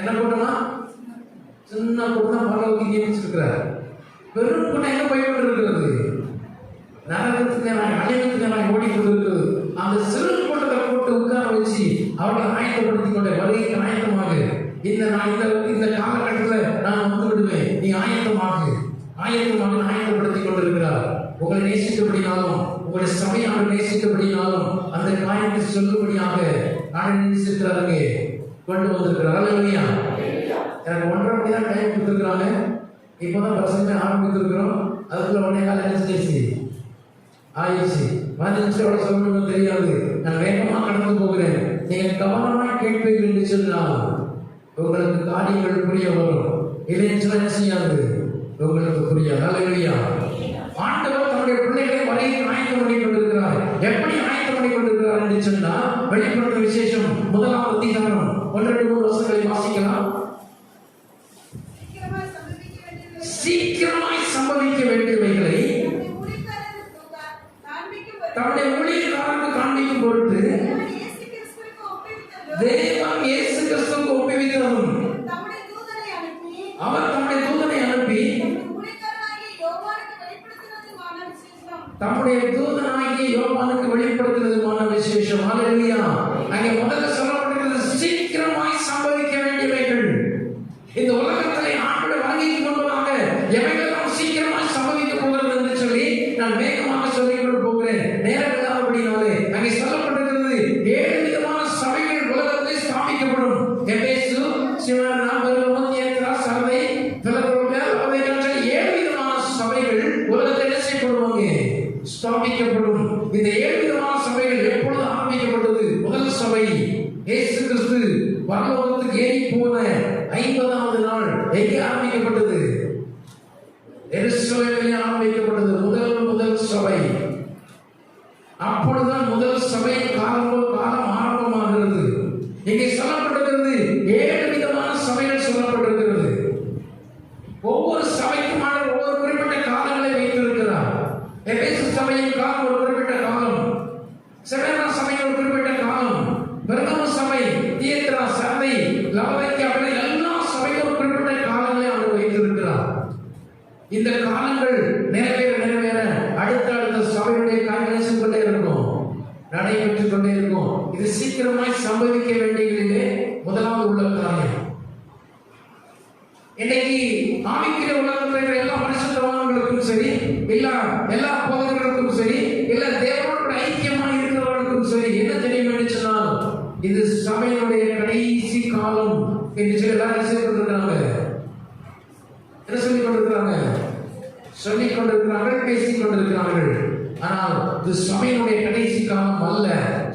என்ன கூட்டமா? சின்ன கூட்டம் பரலோகத்துக்கு நியமிச்சிருக்கிறார். பெரும் கூட்டம் எங்க போய் கொண்டிருக்கிறது, நரகத்துக்கு அழிவுக்கு ஓடி கொண்டிருக்கிறது. அந்த சிறு கூட்டத்தை போட்டு உட்கார வச்சு அவர்களை ஆயத்தப்படுத்திக் கொண்ட வருகைக்கு ஆயத்தமாக, இந்த காலகட்டத்தில் நான் வந்து விடுவேன், நீ ஆயத்தமாக ஆயத்தப்படுத்திக் கொண்டிருக்கிறார். உங்களை நேசித்தபடினாலும், உங்களுடைய சபையாக நேசித்தபடினாலும் அந்த காரியத்தை சொல்லும்படியாக நான் நேசிக்கிறாங்க கொண்டு வந்திருக்கிறார். அல்லேலூயா. எனக்கு 1.5 மணி தான் டைம் கொடுத்துருக்குறாங்க. இப்போதான் பிரசங்கமே ஆரம்பித்திருக்கிறோம். அதுக்குள்ள 1.25 ஆயிடுச்சு. 15 நிமிஷம் சொல்லணும்னு தெரியாது. நான் வேகமாக கடந்து போகிறேன். நீங்கள் கவனமாக கேட்பீர்கள் என்று சொன்னால் உங்களுக்கு காரியங்கள் புரிய வரும். இல்லைன்னு சொன்னா என்ன செய்யாது, உங்களுக்கு புரியாது. அல்லேலூயா. ஆண்டவர் தன்னுடைய பிள்ளைகளை வரையில் ஆயத்தம் பண்ணி கொண்டிருக்கிறார். எப்படி ஆயத்தம் பண்ணி கொண்டிருக்கிறார் என்று சொன்னால், வெளிப்படுத்த விசேஷம் 1ஆம் அதிகாரம் 1-3 வசனங்களை வாசிக்கலாம். சீக்கிரமாய் சம்பவிக்க வேண்டியவைகளை தன்னுடைய ஊழியக்காரருக்கு காண்பிக்கும் பொருட்டு தேவன் இயேசு கிறிஸ்துவுக்கு ஒப்புவித்ததும், அவர் தம்முடைய தூதனை அனுப்பி தம்முடைய தூதனாகிய யோவானுக்கு வெளிப்படுத்தினதுமான விசேஷம். அல்லேலூயா. அங்கே முதல்ல சொல்லப்பட்டிருக்கிறது, சீக்கிரமாய் சம்பவிக்க வேண்டியவைகள். இந்த உலகத்திலே ஆண்டவர் வருகைக்கு முன்பதாக எவைகளெல்லாம் சீக்கிரமாய் சம்பவிக்க போகிறது என்று சொல்லி நான் வேகமாக சொல்லிக் கொண்டு போகிறேன். நேரம் இல்லாதபடினாலே அங்கே சொல்லப்பட்டிருக்கிறது, 7 விதமான சபைகள் உலகத்திலே ஸ்தாபிக்கப்படும். எபேசு, சிவனா, பெர்கமு, சர்தை, பிலதெல்பியா, லவோதிகா, 7 விதமான சபைகள் உலகத்திலே செய்யப்படுவாங்க, ஸ்தாபிக்கப்படும். இந்த 7 விதமான சபைகள் எப்பொழுது ஆரம்பிக்கப்பட்டது? முதல் சபை இயேசு கிறிஸ்து பரலோகத்துக்கு ஏறி போன 50ஆவது நாள் எங்கே ஆரம்பிக்கப்பட்டது? எருசலேமில் ஆரம்பிக்கப்பட்டது. முதல் சபை. அப்பொழுதுதான் முதல் சபை காலம் ஆரம்பமாகிறது. இங்கே சொல்லப்பட்டிருக்கிறது 7 விதமான சபைகள் சொல்லப்பட்டிருக்கிறது. ஒவ்வொரு சபைக்கும் ஒவ்வொரு குறிப்பிட்ட காலங்களை வைத்திருக்கிறார். எபேசு சபையின் காலம் ஒரு குறிப்பிட்ட காலம், செவனா சபையின் ஒரு குறிப்பிட்ட காலம், பெர்கமு சபை, தியத்திரா, சர்தை, காலங்கள் நிறைவேற அடுத்த சபையுடைய காரியங்களை செய்து கொண்டே இருக்கும், நடைபெற்றுக் கொண்டே இருக்கும். இது சீக்கிரமாய் சம்பவிக்க வேண்டியதிலே முதலாவது உள்ள காரியம். இன்னைக்கு ஆவிக்கிற உலகத்தில் எல்லா பரிசுத்தவான்களுக்கும் சரி, எல்லா போதகர்களுக்கும் சரி, எல்லா தேவனோட ஐக்கியமாக இருக்கிறவர்களுக்கும் சரி, என்ன தெரியும் என்று சொன்னால் இது சபையினுடைய கடைசி காலம் என்று சொல்லி எல்லாரும் சொல்லிக் கொண்டிருக்கிறாங்க. என்ன சொல்லிக் கொண்டிருக்கிறார்கள், பேசிக் கொண்டிருக்கிறார்கள். ஆனால் இது சபையினுடைய கடைசி காலம் அல்ல.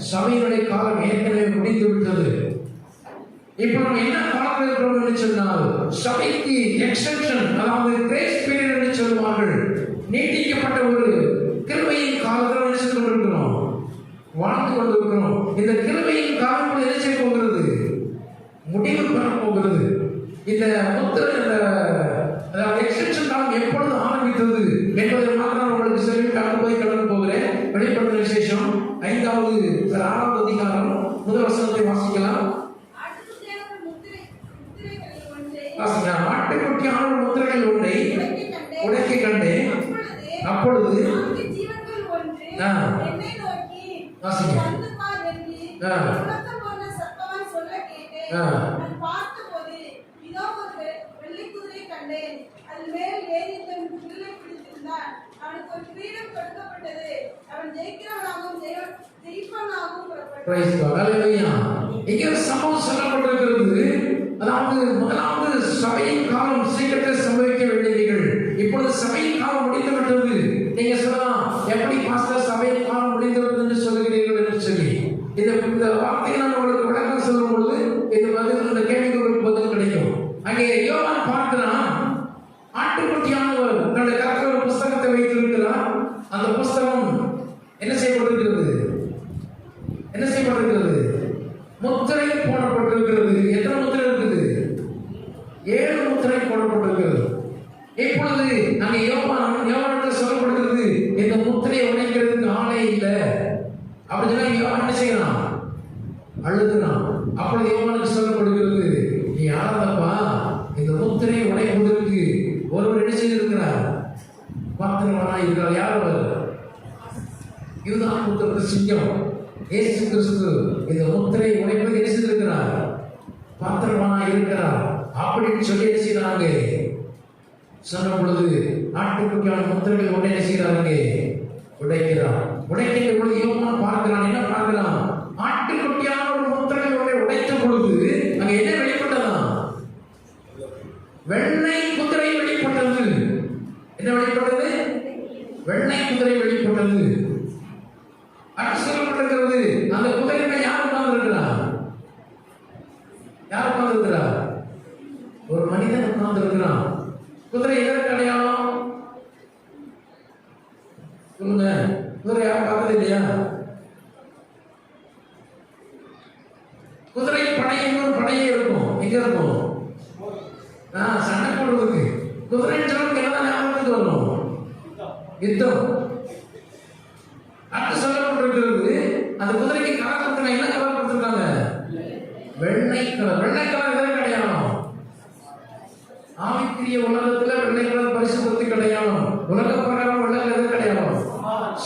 சபையினுடைய காலம் ஏற்கனவே முடிந்து விட்டது. இப்ப நம்ம என்ன காலம் இருக்கிறோம் என்று சொன்னால் சபைக்கு எக்ஸ்டென்ஷன், அதாவது கிரேஸ் பீரியட் என்று சொல்லுவார்கள், நீட்டிக்கப்பட்ட ஒரு கிருபையின் காலத்தில் என்ன செய்து கொண்டிருக்கிறோம், வாழ்ந்து கொண்டிருக்கிறோம். இந்த கிருபையின் காலம் என்ன செய்ய போகிறது, முடிவு பெற போகிறது. இந்த எக்ஸ்டென்ஷன் காலம் எப்பொழுது ஆரம்பித்தது என்பதை மாத்திரம் உங்களுக்கு சொல்லி போய் கடந்து போகிறேன். வெளிப்படுத்தின விசேஷம் 5வது 6வது அதிகாரம் முதல் வசனத்தை வாசிக்கலாம். ஆட்டுக்குட்டி ஆறு முத்திரைகள் ஒன்றை உடைக்க கண்டேன். அப்பொழுது இங்கே சம்பவம் சொல்லப்பட்டிருக்கிறது. அதாவது முதலாவது சபையின் காலம் சீக்கிரத்தில் சம்பவிக்க வேண்டியவர்கள். இப்பொழுது சபையின் காலம் முடிந்துவிட்டது. நீங்க சொல்லலாம், எப்படி பாஸ்டர் சபையின் காலம் முடிந்துவிட்டது என்று சொல்லுகிறீர்கள் என்று சொல்லி. இந்த வார்த்தையை நான் உங்களுக்கு விளக்கம் சொல்லும் பொழுது இந்த கேள்விக்கு ஒரு பதில் கிடைக்கும். அங்கே யோவான் பார்க்கிறான், ஆட்டுக்குட்டியானவர் தன்னுடைய கரத்தில் ஒரு புஸ்தகத்தை வைத்திருக்கிறார். அந்த புஸ்தகம் என்ன செய்யப்பட்டிருக்கிறது, முத்திரை போடப்பட்டிருக்கிறது. எத்தனை முத்திரை இருக்குது, 7 முத்திரை போடப்பட்டிருக்கிறது. இப்பொழுது அங்கே யோவானுக்கு சொல்லப்படுகிறது, இந்த முத்திரையை உடைக்கிறதுக்கு ஆளே இல்லை அப்படின்னா யோவான் என்ன செய்யலாம், அழுதுறான். அப்பொழுது யோவானுக்கு சொல்லப்படுகிறது, நீ யாரப்பா, இந்த முத்திரையை உடைப்பதற்கு ஒருவர் என்ன செய்திருக்கிறார், பாத்திரமானாய் இருக்கிறார். யார் அவர், இதுதான் முத்திரை சிங்கம் இயேசு கிறிஸ்து. இந்த முத்திரையை உடைப்பது என்ன செய்திருக்கிறார், பாத்திரமானாய் இருக்கிறார் அப்படின்னு சொல்லி என்ன செய்யறாங்க சொன்ன பொழுது ஆட்டுக்குட்டியான முத்திரைகள் உடனே என்ன செய்யறாங்க, உடைக்கிறார். உடைக்கின்ற பொழுது யோவான் பார்க்கிறான். என்ன பார்க்கிறான், ஆட்டுக்குட்டியான ஒரு முத்திரைகள் உடைத்த பொழுது அங்க என்ன வெளிப்பட்டதா, வெள்ளை குதிரை வெளிப்பட்டது. என்ன வெளிப்பட்டது, வெள்ளை குதிரை வெளிப்பட்டது. அடுத்து சொல்லப்பட்டிருக்கிறது, அந்த குதிரையில யார் உட்கார்ந்திருக்கிறார், ஒரு மனிதன் உட்கார்ந்திருக்கிறான். குதிரை எதற்கு அடையாளம் சொல்லுங்க, குதிரை யாரும் பார்த்தது இல்லையா? குதிரை படையே இருக்கும். எங்க இருக்கும், சண்டை போடுறதுக்கு. குதிரைன்னு சொல்லுங்க என்னதான் ஞாபகத்துக்கு வரணும், யுத்தம். அடுத்து சொல்லப்பட்டிருக்கிறது, அந்த குதிரைக்கு கலர் கொடுத்துருக்காங்க. என்ன கலர் கொடுத்துருக்காங்க, வெள்ளை கலர். வெள்ளை கலர் எதற்கு அடையாளம், ஆவிக்குரிய உலகத்துல வெள்ளை கலர் பரிசுத்தத்துக்கு அடையாளம். உலக பிரகாரம் வெள்ளை கலர் அடையாளம்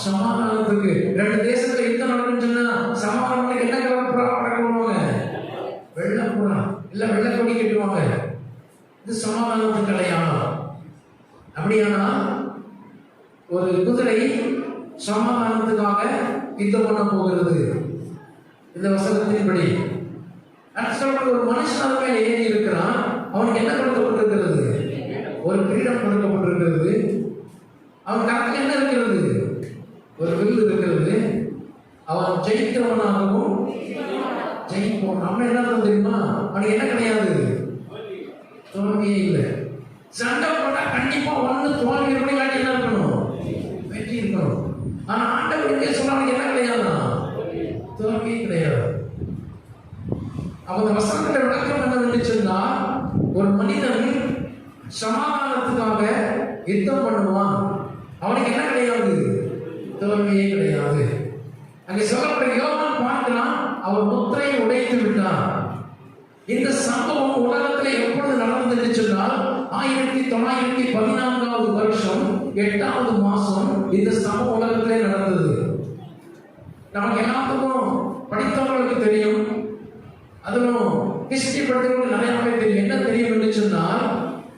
சமாதானத்துக்கு. 2 தேசத்துல யுத்தம் நடக்குன்னு சொன்னா சமாதானத்துக்கு என்ன கலர் புறா பறக்குவாங்க, வெள்ளை புறா இல்ல வெள்ளை கொடி கட்டுவாங்க. இது சமாதானத்துக்கு அடையாளம். அப்படியானா ஒரு குதிரை சமாதானத்துக்காக யுத்தம் பண்ண போகிறது. இந்த வசனத்தின்படி ஒரு மனுஷன் அது மேல ஏறி இருக்கிறான். அவனுக்கு என்ன கொடுக்கப்பட்டிருக்கிறது, ஒரு கிரீடம் கொடுக்கப்பட்டிருக்கிறது. அவன் கரத்தில் என்ன இருக்கிறது, ஒரு வில் இருக்கிறது. அவன் ஜெயிக்கிறவனாகவும் ஜெயிப்போம். நம்ம என்ன தெரியுமா, அவனுக்கு என்ன கிடையாது, தோல்வியே இல்லை. சண்டை போட்டா கண்டிப்பா ஒண்ணு தோல்வி இருக்கணும், இல்லாட்டி என்ன இருக்கணும், வெற்றி இருக்கணும். ஆனா ஆண்டவர் இங்கே சொல்றாங்க என்ன கிடையாது, தோல்வியே கிடையாது. அவங்க வசனத்துல விளக்கம் என்னவென்று சொன்னால், ஒரு மனிதன் சமாதானத்துக்காக யுத்தம் பண்ணுவான். அவனுக்கு என்ன கிடையாது, தோல்வியே கிடையாது. அங்கே சொல்லப்பட்ட யோவான் பார்க்கிறான், அவர் முத்திரையை உடைத்து விட்டார். இந்த சம்பவம் உலகத்தில் எப்பொழுது நடந்தது சொன்னால் 1914 4வது வருஷம் 8வது மாசம் இந்த சம உலகத்திலே நடந்தது. நமக்கு எல்லாத்துக்கும் படித்தவர்களுக்கு தெரியும், அதுவும் ஹிஸ்டரி படித்தவங்களுக்கு நிறையாவே தெரியும். என்ன தெரியும் என்று சொன்னால்,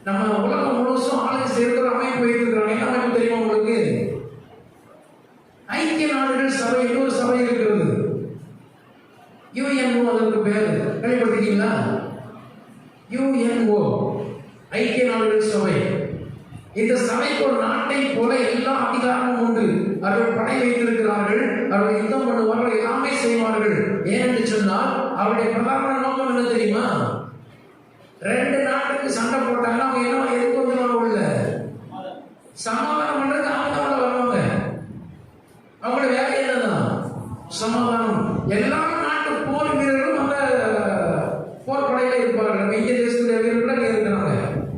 நம்ம உலகம் முழுசும் ஆளுகை சேர்க்கிற அமைப்பு வைத்திருக்கிறாங்க. என்ன அமைப்பு தெரியுமா உங்களுக்கு? ஐக்கிய நாடுகள் சபை, இன்னொரு சபை இருக்கிறது, யுஎன்ஓ. அதற்கு பேர் கேள்விப்பட்டிருக்கீங்களா? யுஎன்ஓ, ஐக்கிய நாடுகள் சபை. இந்த சபைக்கு ஒரு நாட்டை போல எல்லா அதிகாரமும் உண்டு. அவர்கள் படை வைத்திருக்கிறார்கள், அவர்கள் யுத்தம் பண்ணுவார்கள், எல்லாமே செய்வார்கள். ஏனென்று சொன்னால் அவருடைய பிரதான நோக்கம் என்ன தெரியுமா? 2 நாட்டுக்கு சண்டை போட்டாங்கன்னா அவங்க என்ன எதுக்கு வந்துடுவாங்க? உள்ள சமாதானம் பண்றது அவங்க வருவாங்க. அவங்களுடைய வேலை என்னதான்? சமாதானம். எல்லா நாட்டு போர் வீரர்களும் அந்த போர் படையில இருப்பார்கள். நம்ம இந்திய தேசத்துடைய வீரர்கள் அங்கே இருக்கிறாங்க,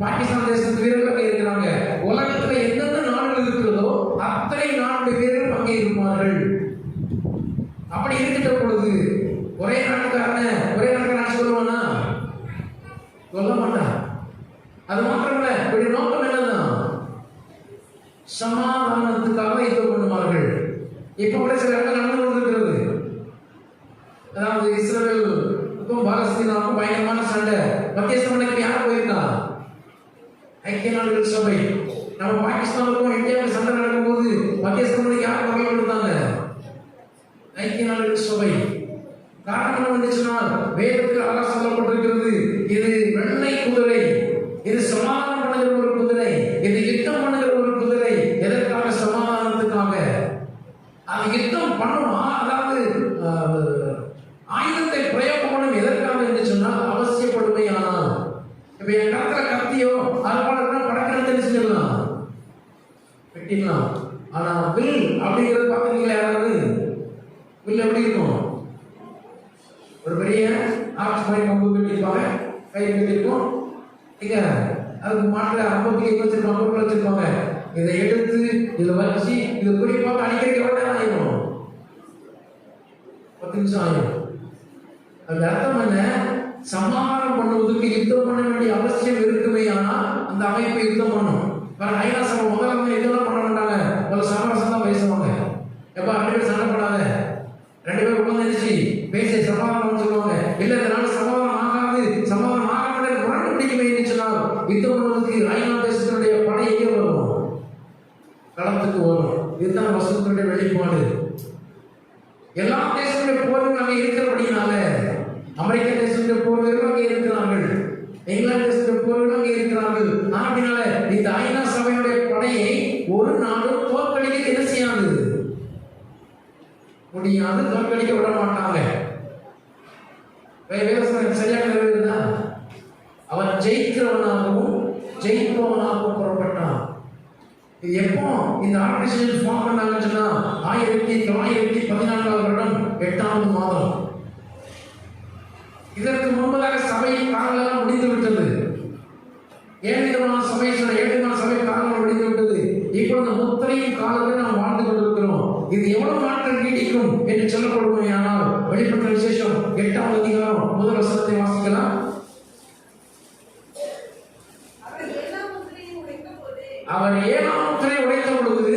பாகிஸ்தான் தேசத்து வீரர்கள் அங்கே இருக்கிறாங்க. உலகத்துல எந்தெந்த நாடுகள் இருக்கிறதோ அத்தனை நாட்டு வீரர்கள் அங்கே இருப்பார்கள். அப்படி இருக்கின்ற பொழுது ஒரே நாட்டுக்காரன் சொல்லுவானா? சொல்ல மாட்டான். அது மாத்திரமல்ல, இவருடைய நோக்கம் என்னதான்? சமாதானத்துக்காக யுத்தம் பண்ணுவார்கள். இப்ப கூட சில இடங்கள் நடந்து கொண்டிருக்கிறது. அதாவது இஸ்ரேலுக்கும் பாலஸ்தீனாவுக்கும் பயங்கரமான சண்டை. மத்தியஸ்தமனைக்கு யார் போயிருக்கா? ஐக்கிய நாடுகள் சபை. நம்ம பாகிஸ்தானுக்கும் இந்தியாவுக்கும் சண்டை நடக்கும்போது மத்தியஸ்தமனைக்கு யார் வகை கொடுத்தாங்க? ஐக்கிய நாடுகள் சபை. காரணம் என்னவென்றால் வேதத்தில் அழகாக சொல்லப்பட்டிருக்கிறது, இது வெள்ளை குதிரை, இது சமாதானம் பண்ணுகிற ஒரு குதிரை, இது யுத்தம் பண்ணுகிற ஒரு குதிரை. எதற்காக? சமாதானத்துக்காக. அது யுத்தம் பண்ணுமா? அதாவது ஆயுதத்தை பிரயோகம் பண்ணும். எதற்காக என்று சொன்னால் அவசியப்படுமையானால். இப்ப என் இடத்துல கத்தியோ அது போல படக்கிறது தெரிஞ்சுக்கலாம், வெட்டிடலாம். ஆனா வில் அப்படிங்கிறது பாக்குறீங்களா? யாராவது வில் எப்படி இருக்கும்? ஒரு பெரிய ஆட்சி மாதிரி கம்பு கட்டிருப்பாங்க, கை கட்டிருப்போம். இங்க அதுக்கு மாட்டில் அம்புக்கு வச்சிருப்பாங்க, அம்புக்குள்ள வச்சிருப்பாங்க. இதை எடுத்து இதை வச்சு இதை குறிப்பாக அடிக்கிறதுக்கு எவ்வளவு நேரம் ஆயிடும்? 10 நிமிஷம் ஆயிடும். அது அர்த்தம் என்ன? சமாதானம் பண்ணுவதற்கு யுத்தம் பண்ண வேண்டிய அவசியம் இருக்குமே. ஆனால் அந்த அமைப்பு யுத்தம் பண்ணும். ஐநா சபை முதல்ல இதெல்லாம் பண்ண மாட்டாங்க, ஒரு சமரசம் தான் பேசுவாங்க. எப்ப 2 பேர் சண்டை போடாத, 2 பேர் உட்காந்துச்சு பேசி சமாதானம் சொல்லுவாங்க. இல்ல இதனால சமாதானம் ஆகாது, சமாதானம் ஆகாமல் முரண்டு பிடிக்குமே சொன்னால் யுத்தம் பண்ணுவதற்கு ஐநா தேசத்தினுடைய படை எங்கே வரும்? களத்துக்கு வரும். இதுதான் வசனத்தினுடைய வெளிப்பாடு. எல்லா தேசத்துடைய போர்கள் அங்கே இருக்கிறபடினால, அமெரிக்க தேசத்துடைய போர்கள் அங்கே இருக்கிறார்கள், இங்கிலாந்து தேசத்துடைய போர்கள் அங்கே இருக்கிறார்கள். அப்படினால இந்த ஐநா சபையுடைய படையை ஒரு நாளும் தோற்கடிக்க என்ன செய்யாது? முடியாது, தோற்கடிக்க விட மாட்டாங்க. சரியாக நிறைவேறுதா? அவன் ஜெயிக்கிறவனாகவும் ஜெயிப்பவனாகவும் புறப்பட்டான். இது எப்போ இந்த ஆர்கனைசேஷன் ஃபார்ம் பண்ணாங்கன்னு சொன்னா 1914 வருடம் 8வது மாதம். இதற்கு முன்பதாக சபையின் காலங்கள் முடிந்து விட்டது. 7 விதமான சபை காலங்கள் முடிந்து விட்டது. இப்பொழுது முத்திரையின் காலத்தில் நாம் வாழ்ந்து கொண்டிருக்கிறோம். இது எவ்வளவு நாட்கள் நீடிக்கும் என்று சொல்லப்படுமையானால் வெளிப்பட்ட விசேஷம் 8வது அதிகாரம் முதல் வசனத்தை வாசிக்கலாம். அவர் 7ஆம் முத்திரை உடைத்த பொழுது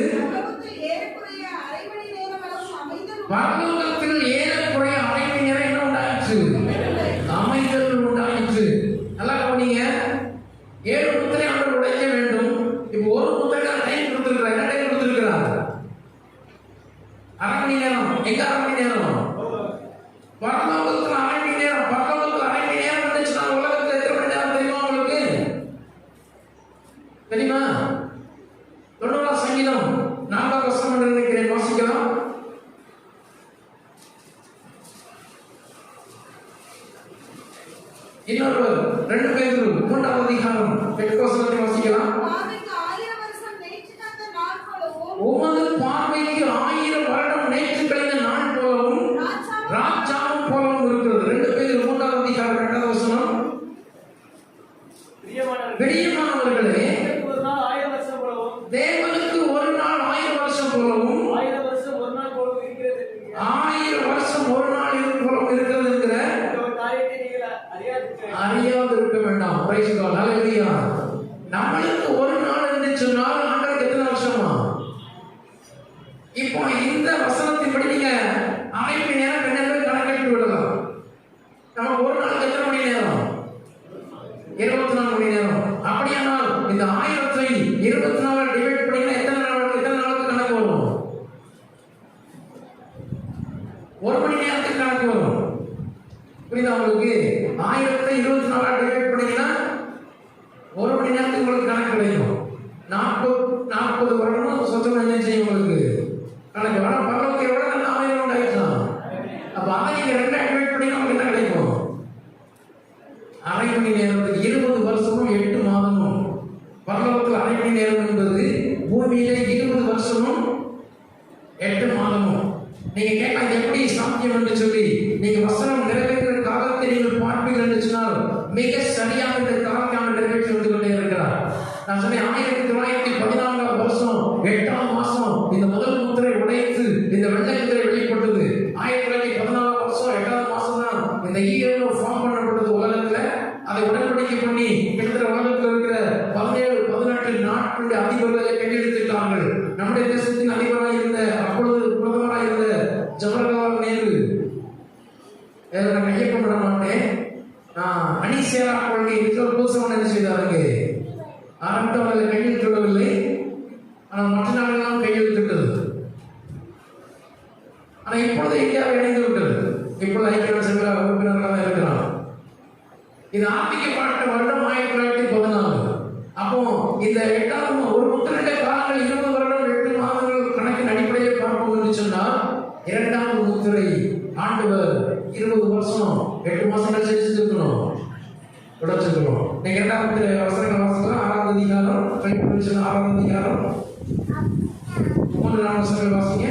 பரலோகத்தில் ஏறக்குறைய அரை மணி நேரம் என்ன உண்டாயிற்று? அமைதல் உண்டாயிற்று. நல்லா கவனிங்க. 7 முத்திரை அவர் உடைக்க வேண்டும். இப்போ ஒரு முத்திரை டைம் கொடுத்திருக்கிறார். என்ன டைம் கொடுத்திருக்கிறார்? அரை மணி நேரம். எங்க அரை மணி நேரம்? பரலோகத்தில் அரை மணி நேரம். பரலோகத்தில் அரை மணி நேரம் வந்துச்சுன்னா உலகத்தில் எத்தனை மணி நேரம் தெரியுமா உங்களுக்கு? தெரியுமா? 90ஆம் சங்கீதம் 4வது வசனம் நினைக்கிறேன், வாசிக்கலாம். இன்னொரு 2 பேதுரு 3வது அதிகாரம் 8வது வசனத்தை வாசிக்கலாம். உமது பார்வைக்கு 1000 வருடம் நேற்று கழிந்த நாள் போலவும் ராஜாவும் போலவும் இருக்கிறது. 2 பேதுரு 3வது அதிகாரம் 8வது வசனம். பிரியமானவர்களே, தேவனுக்கு ஒரு நாள் 1000 வருஷம் போலவும் 1000 வருஷம் ஒரு நாள் போலவும் இருக்கிறது. 1000 வருஷம் ஒரு நாள் போலவும் இருக்கிறது என்கிற அறியாது இருக்க வேண்டாம். பிரைஸ் காட், ஹalleluya. நம்மளுக்கு ஒரு நாள் என்று சொன்னால் ஆண்டவருக்கு எத்தனை வருஷமா? இப்போ இந்த வசனத்தின்படி நீங்க அரை மணி நேரம் பெண்கள் கணக்கிட்டு விடலாம். நம்ம ஒரு நாளுக்கு எத்தனை மணி நேரம்? 24 மணி நேரம். அப்படியானால் இந்த 1000 24 டிவைட் பண்ணீங்கன்னா எத்தனை நாளுக்கு கணக்கு வரும்? 1 மணி நேரத்துக்கு கணக்கு வரும். புரியுதா உங்களுக்கு? 1000 24 டிவைட் பண்ணீங்கன்னா 1 மணி நேரத்துக்கு உங்களுக்கு கணக்கு கிடைக்கும். 40 வருடம் சொந்தம் என்ன செய்யும் உங்களுக்கு கணக்கு வரும். பரலோகத்தை விட நல்ல 1000 ஆயிடுச்சான். அப்ப அதை நீங்க 2 டிவைட் பண்ணீங்கன்னா உங்களுக்கு என்ன கிடைக்கும்? அரை மணி நேரத்துக்கு 20 வருஷமும் 8 மாதமும். பரலோகத்தில் அரை மணி நேரம் என்பது பூமியிலே 20 வருஷமும் 8 மாதமும். நீங்க கேட்கலாம் இது எப்படி சாத்தியம் என்று சொல்லி, நீங்க வசனம் நிறைவேற்ற காலத்தை நீங்கள் பார்ப்பீர்கள் என்று சொன்னால் மிக சரியாக இந்த காலத்தை நிறைவேற்றி வந்து கொண்டே இருக்கிறார். நான் சொன்னேன் 1914 வருஷம் 8ஆம் மாசம் இந்த முதல் முத்திரை உடைத்து இந்த வெள்ளை முத்திரை வெளிப்பட்டது. 1914 வருஷம் 8ஆம் மாசம் தான் இந்த ஈரோ ஃபார்ம் பண்ணப்பட்டது உலகத்துல. அதை உடன்படிக்கை பண்ணி கிட்டத்தட்ட உலகத்தில் இருக்கிற 17-18 நாட்களுடைய அதிபர்களை கையெழுத்திட்டார்கள். நம்முடைய தேசத்தின் அதிபராக இருந்த அப்பொழுது பிரதமராக இருந்த ஜவஹர்லால் நேரு, நான் கையொப்பம் பண்ண மாட்டேன், அணிசேரா கொள்கை புதுசாக என்ன செய்தாருங்க ஆரம்பித்து அவர்களை கையெழுத்திடவில்லை. ஆனால் மற்ற நாடுகளாம் கையெழுத்திட்டது. ஆனால் இப்பொழுது இந்தியாவை இணைந்து விட்டது. இப்பொழுது ஐக்கிய நாடு சபையில் உறுப்பினர்களாக இருக்கிறார். இது ஆரம்பிக்கப்பட்ட வருடம் 1914. அப்போ இந்த 8ஆம் ஒரு முத்திரை காலங்கள் 20 வருடம் 8 மாதங்கள் கணக்கின் அடிப்படையில் பார்ப்போம் என்று சொன்னால் 2ஆம் முத்திரை ஆண்டவர் 20 வருஷம் 8 மாசங்கள் செஞ்சிருக்கணும், உடைச்சிருக்கணும். நீங்க 2ஆம் முத்திரை வசனங்கள் வாசிக்கலாம். 6ஆம் அதிகாரம் 6ஆம் அதிகாரம் 3 வசனங்கள் வாசிங்க.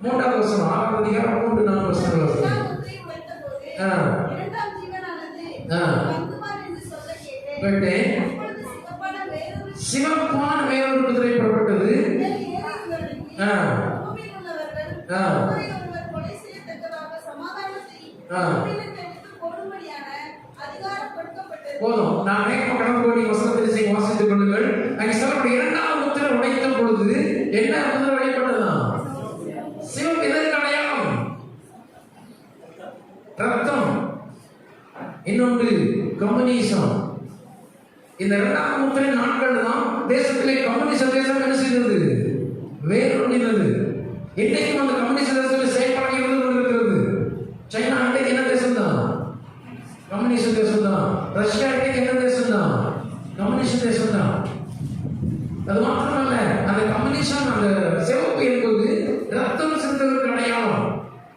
மூன்றாவது வசனம் 6ஆம் அதிகாரம் 3-4 வசனங்கள் வாசிங்க. சிவப்பான வேறொரு குதிரை புறப்பட்டது. போதும், நான் கடந்து போய் வசனத்தை வாசித்துக் கொள்ளுங்கள். அங்கே சொல்லக்கூடிய 2ஆம் முத்திரை உடைத்த பொழுது என்ன முத்திரை உடைப்பட்டதுதான்? சிவப்பு. இதற்கு அடையாளம் ரத்தம். இன்னொன்று கம்யூனிசம். இந்த 2ஆம் முத்திரை நாட்கள் தான் தேசத்திலே கம்யூனிச தேசம் என்ன செய்தது? வேரூன்றினது. இன்றைக்கும் அந்த கம்யூனிச தேசத்தில் செயல்பாடு இருந்து கொண்டிருக்கிறது. சைனா அன்றைக்கு என்ன தேசம் தான்? கம்யூனிச தேசம் தான். ரஷ்யா அன்றைக்கு என்ன தேசம் தான்? கம்யூனிச தேசம் தான். அது மாத்திரமல்ல, அந்த கம்யூனிசம் அந்த சிவப்பு என்பது ரத்தம் சிந்ததற்கு அடையாளம்.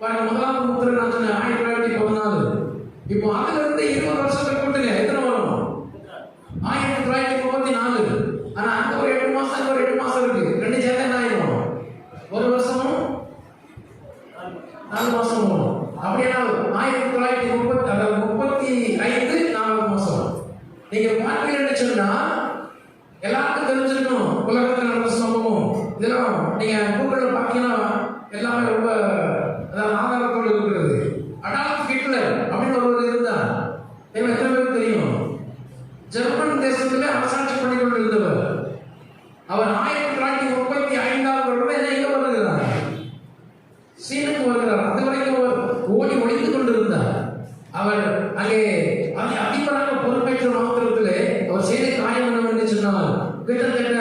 முதலாம் முத்திரை நான் சொன்னேன் 1914. இப்போ அதுல இருந்து 20 வருஷத்துக்கு கூட்டுங்க, எத்தனை வரும்? 1934. ஆனா அந்த ஒரு 8 மாசம் ஒரு 8 மாசம் இருக்கு. ரெண்டு சேர்த்து என்ன ஆயிடும்? ஒரு வருஷமும் 4 மாசம் வரும். அப்படின்னா 1935 4 மாசம். நீங்க பார்ப்பீங்கன்னு சொன்னா எல்லாருக்கும் தெரிஞ்சிருக்கணும் உலகத்தில் நடந்த சம்பவம். இதெல்லாம் நீங்க கூகுள்ல பாத்தீங்கன்னா எல்லாமே ரொம்ப ஆதாரத்தோடு இருக்கிறது. அடால்ஃப் ஹிட்லர் அப்படின்னு ஒருவர் இருந்தார். எத்தனை பேருக்கு தெரியும்? ஜெர்மன் தேசத்திலே அரசாட்சி பண்ணி கொண்டு இருந்தவர். அவர் 1935 வருடம் எங்க வருகிறார்? சீனுக்கு வருகிறார். அது வரைக்கும் அவர் ஓடி ஒழிந்து கொண்டிருந்தார். அவர் அங்கே அதிபராக பொறுப்பேற்ற மாத்திரத்திலே அவர் செய்த காரியம் என்னவென்று சொன்னால் கிட்டத்தட்ட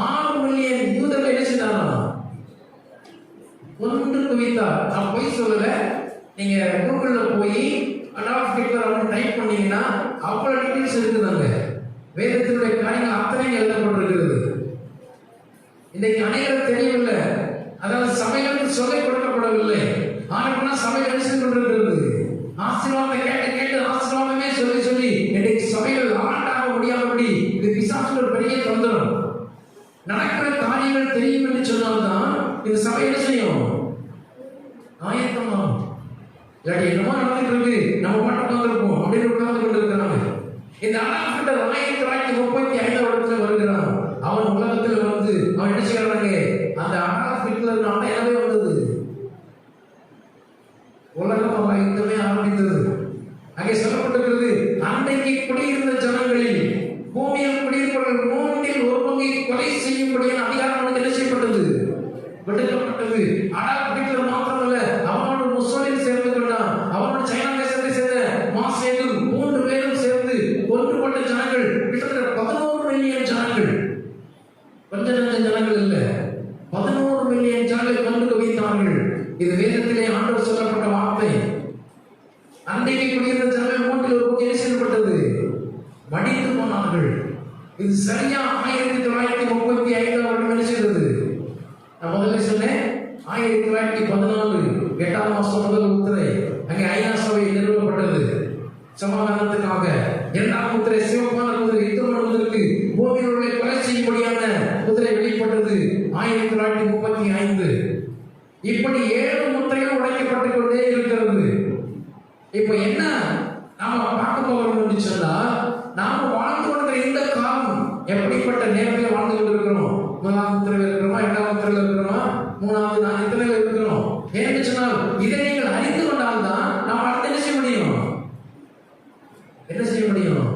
6 மில்லியன் யூதர்கள் என்ன செய்தாராம்? ஒன்று குவித்தார். நான் போய் சொல்லல, நீங்க கூகுள்ல போய் அடால்ஃப் ஹிட்லர் அப்படின்னு டைப் பண்ணீங்கன்னா அவ்வளவு டீடைல்ஸ் இருக்குதாங்க. வேதத்தினுடைய காரியங்கள் அத்தனை எழுதப்பட்டிருக்கிறது. இன்னைக்கு அனைவரும் தெரியவில்லை. அதாவது சபைகளுக்கு சொல்லை கொடுக்கப்படவில்லை. ஆனால் சபைகள் செய்து கொண்டிருக்கிறது. ஆசீர்வாதத்தை கேட்டு கேட்டு ஆசீர்வாதமே சொல்லி சொல்லி இன்னைக்கு சபைகள் ஆண்டாக முடியாதபடி இது பிசாசுல ஒரு பெரிய தொந்தரம். நடக்கிற காரியங்கள் தெரியும் என்று சொன்னால்தான் இந்த சபை என்ன செய்யும்? ஆயத்தமாகும். இல்லாட்டி என்னமோ நடந்துட்டு இருக்கு, நம்ம பாட்டு உட்கார்ந்துருப்போம் அப்படின்னு உட்கார்ந்து கொண்டு இருக்கிறாங்க. இந்த அடால்ஃப் ஹிட்லர் 1935 வருடத்துல வருகிறான். அவன் உலகத்துல வந்து அவன் என்ன செய்யறாங்க? அந்த அடால்ஃப் ஹிட்லர் எனவே வந்தது மகா யுத்தமே ஆரம்பித்தது. அங்கே சொல்லப்பட்டிருக்கிறது, அன்றைக்கு குடியிருந்த ஜனங்களில் பூமியில் குடியிருப்பவர்கள் 1/3 கொலை செய்யும்படியான அதிகாரம் அவனுக்கு என்ன செய்யப்பட்டது, விடுக்கப்பட்டது. ஆனால் வீட்டில் மாத்திரமல்ல, அவனோடு முசோலின் சேர்ந்து கொண்டான், அவனோடு சைனா தேசத்தை சேர்ந்த மாசேலும் 3 பேரும் சேர்ந்து கொல்லப்பட்ட ஜனங்கள் கிட்டத்தட்ட 11 மில்லியன் ஜனங்கள். கொஞ்ச நஞ்ச ஜனங்கள் இல்ல, 11 மில்லியன் ஜனங்களை கொண்டு குவித்தார்கள். இது வேதத்திலே ஆண்டவர் சொல்லப்பட்ட வார்த்தை. அன்றைக்கு குடியிருந்த ஜனங்கள் 1/3 என்ன செய்யப்பட்டது, மடிந்து போனார்கள். இது சரியா 1935 வருடம் என்ன செய்தது. நான் முதல்ல சொன்னேன் 1914 8ஆம் மாசம் முதல் முத்திரை அங்கே ஐநா சபை நிறுவப்பட்டது சமாதானத்துக்காக. 2ஆம் முத்திரை சிவப்பான முத்திரை யுத்தம் பண்ணுவதற்கு பூமியில் உள்ள கொலை செய்யும்படியான முத்திரை வெளிப்பட்டது 1935. இப்படி 7 முத்திரைகள் உடைக்கப்பட்டுக் கொண்டே இருக்கிறது. இப்ப என்ன நாம பார்க்க போகிறோம் என்று சொன்னா, நாம வாழ்ந்து கொண்டிருக்கிற இந்த காலம் எப்படிப்பட்ட நேரத்தில் வாழ்ந்து கொண்டிருக்கிறோம். 1ஆம் முத்திரையில் இருக்கிறோமா, 2ஆம் முத்திரையில் இருக்கிறோமா, 3வது 4 இத்தனை இருக்கிறோம். ஏன்னு சொன்னால் இதை நீங்கள் அறிந்து கொண்டால்தான் நாம் அடுத்து என்ன செய்ய முடியும், என்ன செய்ய முடியும்,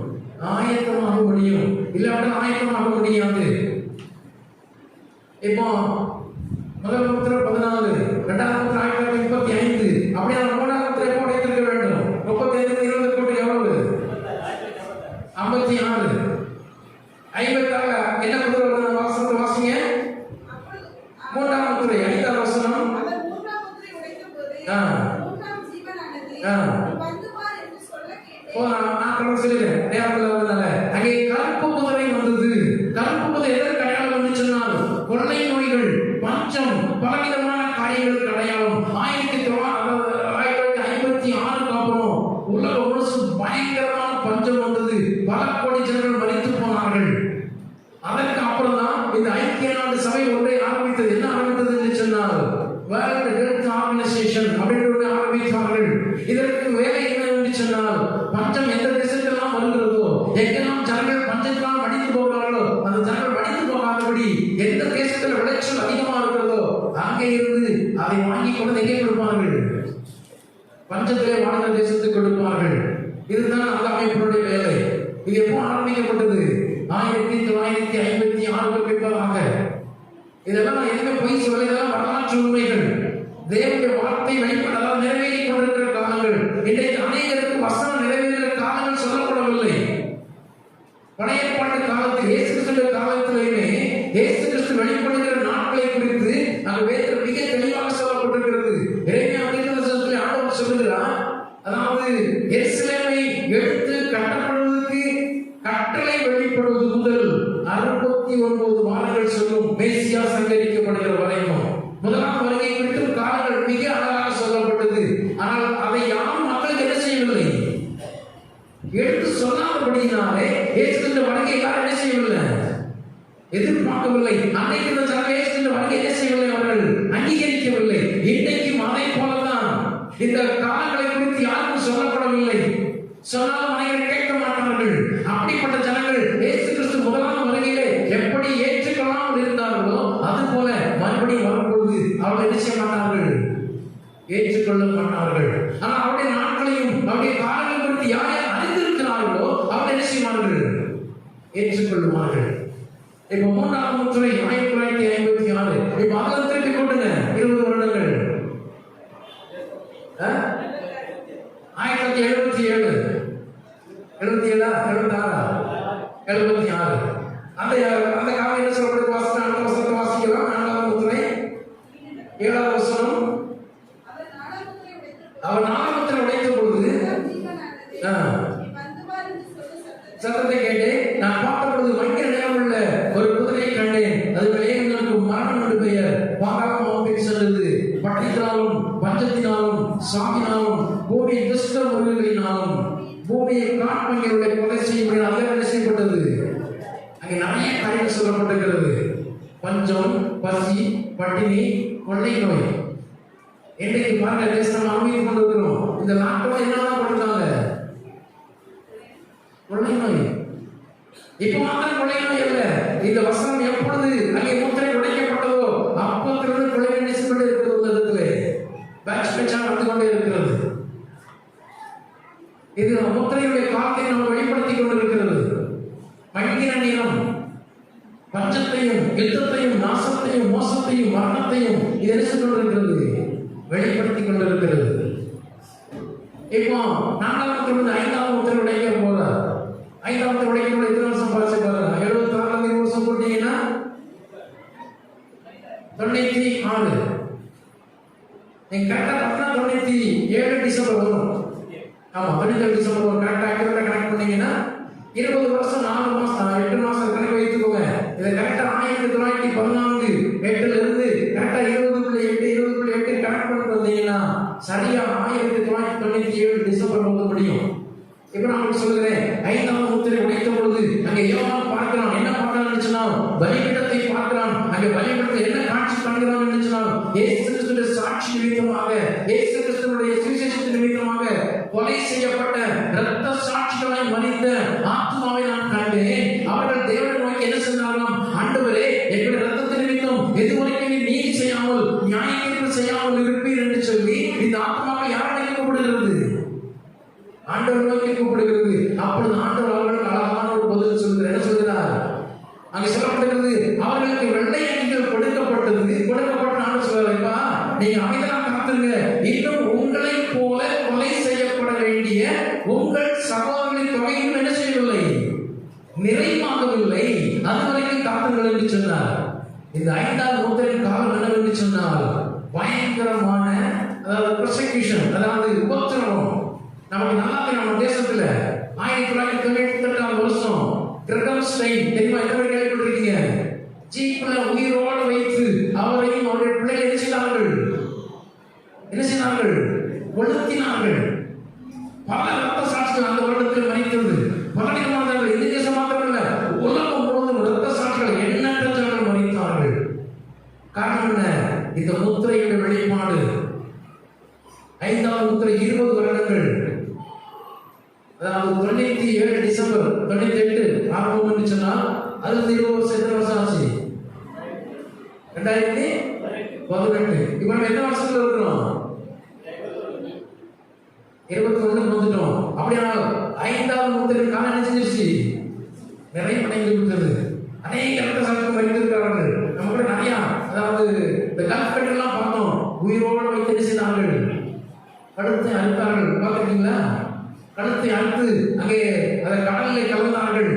ஆயத்தமாக முடியும். இல்லாவிட்டால் ஆயத்தமாக முடியாது. இப்போ முதல் முத்திரை 14, 2ஆம் முத்திரை 1935, அப்படியே 3ஆம் முத்திரை எப்போ உடைத்திருக்க வேண்டும், 35 20 கூட்டு எவ்வளவு, 56. 56 என்ன முத்திரை வருது, வாசனத்தை வாசிங்க. 3ஆம் முத்திரை 5ஆம் வசனம். நான் கடவுள் சொல்லிடுறேன், நேரத்தில் வந்ததால அங்கே கருப்பு குதிரை வந்தது. கருப்பு குதிரை எதற்கு அடையாளம் வந்து சொன்னால், கொள்ளை நோய்கள், பஞ்சம், பலவிதமான காரியங்களுக்கு அடையாளம். 1956 அப்புறம் உலகம் முழுசு பயங்கரமான பஞ்சம் வந்தது. பல கோடி ஜனங்கள் மரித்து போனார்கள். அதற்கு அப்புறம் தான் இந்த ஐக்கிய நாடு சபை ஒன்றை ஆரம்பித்தது. என்ன ஆரம்பித்தது என்று சொன்னால், வேர்ல்ட் ஹெல்த் ஆர்கனைசேஷன் அப்படின்னு ஆரம்பித்தார்கள். இதற்கு வேலை என்ன என்று சொன்னால், பஞ்சம் எந்த தேசத்தெல்லாம் வருகிறதோ, எங்கெல்லாம் ஜனங்கள் பஞ்சத்தால் மடிந்து போகிறார்களோ, அந்த ஜனங்கள் மடிந்து போகாதபடி எந்த தேசத்தில் விளைச்சல் அதிகமாக இருக்கிறதோ அங்கே இருந்து அதை வாங்கி கொண்டு எங்கே கொடுப்பார்கள், பஞ்சத்திலே வாழ்ந்த தேசத்துக்கு கொடுப்பார்கள். இதுதான் அந்த அமைப்பினுடைய வேலை. இது எப்போ ஆரம்பிக்கப்பட்டது, 1956 பின்பதாக. இதெல்லாம் நான் எதுவுமே பொய் சொல்ல, இதெல்லாம் வரலாற்று உண்மைகள். தேவனுடைய வார்த்தை வெளிப்படலாம் நிறைவேறி கொண்டிருக்கிற காலங்கள். இன்றைக்கு அநேகருக்கு வசனம் நிறைவேறுகிற காலங்கள் சொல்லப்படவில்லை. பழைய ஏற்பாட்டு காலத்தில் இயேசு கிறிஸ்துவின் காலத்திலேயுமே இயேசு கிறிஸ்து வெளிப்படுகிற நாட்களை குறித்து அந்த வேதத்தில் மிக தெளிவாக சொல்லப்பட்டிருக்கிறது. எரேமியா தீர்க்கதரிசனத்தில் ஆண்டவர் சொல்லுகிறார், அதாவது எருசலேமை எடுத்து கட்டப்படுவதற்கு கட்டளை வெளிப்படுவது முதல் 69 வாரங்கள் சொல்லும் மேசியா சங்கரிக்கப்படுகிற வரைக்கும். முதலாம் வருகை குறித்தும் காலங்கள் மிக அழகாக சொல்லப்பட்டது. ஆனால் அதை யாரும் மக்களுக்கு என்ன செய்யவில்லை, எடுத்து சொல்லாதபடியினாலே இயேசுவின் வருகை யாரும் என்ன செய்யவில்லை, எதிர்பார்க்கவில்லை. அன்னைக்கு இந்த ஜனங்கள் இயேசுவின் வருகை என்ன செய்யவில்லை, அவர்கள் அங்கீகரிக்கவில்லை. இன்றைக்கும் அதை போலதான் இந்த காலங்களை குறித்து யாருக்கும் சொல்லப்படவில்லை. சொன்னாலும் அனைவரும் கேட்க மாட்டார்கள். அப்படிப்பட்ட ஜனங்கள் இயேசு கிறிஸ்து முதலாம் வருகையிலே எப்படி ஏற்றுக்கொள்ளாமல் இருந்தார்களோ அது போல மறுபடியும் வரும்பொழுது அவர்கள் என்ன செய்ய மாட்டார்கள், ஏற்றுக்கொள்ள மாட்டார்கள். ஆனால் அவருடைய நாட்களையும் அவருடைய காலங்கள் குறித்து யார் யார் அறிந்திருக்கிறார்களோ அவர்கள் என்ன செய்வார்கள், ஏற்றுக்கொள்ளுவார்கள். இப்ப 3ஆம் முத்திரை 1956. இப்ப அதில் திருப்பி கொண்டுங்க 20 வருடங்கள் 1977 76 அந்த காலம் என்ன சொல்லப்படுது, அடுத்த வசனத்தை வாசிக்கலாம். 4ஆம் முத்திரை 7ஆம் வசனம். அவர் 4ஆம் முத்திரை உடைத்த பொழுது சத்தத்தை கேட்டேன். நான் பார்த்த பொழுது மங்கிற நிறமுள்ள ஒரு குதிரையை கண்டேன். அது மேகங்களுக்கு மரணம் என்று பெயர். பாகாரம் அவன் சென்றது. பட்டத்தினாலும் பஞ்சத்தினாலும் சாவினாலும் பூமியை துஷ்ட மிருகங்களினாலும் பூமியை காட்மங்களுடைய கொலை செய்யும் அதில் செய்யப்பட்டது. அங்கே நிறைய காரியங்கள் சொல்லப்பட்டிருக்கிறது. பஞ்சம், பசி, பட்டினி, கொள்ளை நோய். இன்றைக்கு பாருங்க, தேசம் அனுபவித்துக் கொண்டிருக்கிறோம். இந்த லாக்டவுன் என்னதான் கொடுத்தாங்க, கொள்ளை நோய். இப்ப மாத்திரம் கொள்ளை நோய் அல்ல. இந்த வசனம் எப்பொழுது அங்கே முத்திரை உடைக்கப்பட்டதோ அப்பத்திலிருந்து கொள்ளை நோய் இருக்கிறது. உலகத்திலே பேட்ச் பேட்சா வந்து கொண்டே இருக்கிறது. முத்திரையுடைய காலத்தை நம்ம வெளிப்படுத்திக் கொண்டிருக்கிறது. மங்கின நிறம் பஞ்சத்தையும் யுத்தத்தையும் நாசத்தையும் மோசத்தையும் மரணத்தையும் இது என்ன கொண்டிருக்கிறது, வெளிப்படுத்திக் கொண்டிருக்கிறது. இப்போ 4வது முத்திரை 5வது முத்திரை உடைக்க போறார். 5வது முத்திரை உடைக்க எத்தனை வருஷம் பாச்சு பாருங்க. 76 வருஷம் போட்டீங்கன்னா 96. நீங்க கரெக்டா பார்த்தா 97 டிசம்பர் வரும். ஆமா 97 டிசம்பர் வரும். கரெக்டா கனெக்ட் பண்ணீங்கன்னா 20 வருஷம் 4 மாசம் 8 மாசம் கணக்கு வைத்துக்கோங்க. இதை கரெக்டா 1914 8ல இருந்து கரெக்டா 20.8 கனெக்ட் பண்ணிட்டு வந்தீங்கன்னா சரியா 1997 டிசம்பர் வந்து முடியும். இப்ப நான் சொல்லுகிறேன், 5வது முத்திரை உடைத்த பொழுது அங்கே யோவான் பார்க்கிறான். என்ன பார்க்கிறான்னு சொன்னால் பலிபீடத்தை பார்க்கிறான். அங்கே பலிபீடத்தை என்ன காட்சி காண்கிறான்னு சொன்னால் இயேசு கிறிஸ்துவின் சாட்சி நிமித்தமாக, இயேசு கிறிஸ்துவினுடைய சுவிசேஷத்தின் நிமித்தமாக கொலை செய்யப்பட்ட இரத்த சாட்சிகளாய் மரித்த ஆத்மாவை நான் கண்டேன். அவர்கள் தேவனை நோக்கி என்ன சொன்னாலும், ஆண்டவரே எங்களுடைய இரத்தத்தின் நிமித்தம் எதுவரைக்கும் நீதி செய்யாமல் நியாயத்தீர்ப்பு செய்யாமல் இருப்பீர் என்று சொல்லி இந்த ஆத்மாவை யாரை கூப்பிடுகிறது, ஆண்டவர் நோக்கி கூப்பிடுகிறது. அப்பொழுது ஆண்டவர் அவர்களுக்கு அழகான ஒரு பதில் சொல்கிறார். என்ன சொல்கிறார்? அங்க சொல்லப்படுகிறது, அவர்களுக்கு வெள்ளை அங்கிகள் கொடுக்கப்பட்ட ஆண்டு சொல்றாருப்பா, நீங்க அமைதியாக காத்துருங்க. இன்னும் உங்களை போல கொலை செய்யப்பட வேண்டிய உங்கள் சகோதரர்களின் தொகையும் என்ன செய்யவில்லை, நிறைவாகவில்லை. அது வரைக்கும் காத்துங்கள் என்று சொன்னார். இந்த 5வது முத்திரையின் காலம் என்னவென்று சொன்னால் பயங்கரமான, அதாவது ப்ரோசிக்யூஷன், அதாவது உபத்திரவம். நமக்கு நல்லா நம்ம தேசத்துல 1998 வருஷம் கிரகம் ஸ்டைன் தெரியுமா? எத்தனை கேள்விப்பட்டிருக்கீங்க? ஜீப்ல உயிரோடு வைத்து அவரையும் அவருடைய பிள்ளைகளை என்ன செய்தார்கள், கொளுத்தினார்கள். பல ரத்த சாட்சிகள் அந்த வருடத்தில் மறித்தது. பலவிதமானவர்கள் இந்த தேசம் மாத்திரமல்ல, உலகம் முழுவதும் ரத்த சாட்சிகள் எண்ணற்றவர்கள் மறித்தார்கள். காரணம் என்ன? இந்த முத்திரையுடைய வெளிப்பாடு. 5வது முத்திரை 20 வருடங்கள், அதாவது 97 டிசம்பர் 98 ஆரம்பம் என்று சொன்னால் அது 20 வருஷம். எத்தனை வருஷம் ஆச்சு? 2018. இப்போ நம்ம எத்தனை வருஷத்துல இருக்கிறோம்? 21 வந்துட்டோம். அப்படியானால் 5வது முத்திரை காலம் என்ன செஞ்சிருச்சு, நிறைவடைந்து விட்டது. அநேக இரத்த சாட்சிகள் மறித்திருக்கிறார்கள். நம்ம கூட நிறைய, அதாவது இந்த கல்ஃப் கட்டெல்லாம் பார்த்தோம். உயிரோடு வைத்து என்ன செய்தார்கள், கழுத்தை அறுத்தார்கள். பார்த்துருக்கீங்களா? கழுத்தை அறுத்து அங்கே அதை கடலில் கலந்தார்கள்.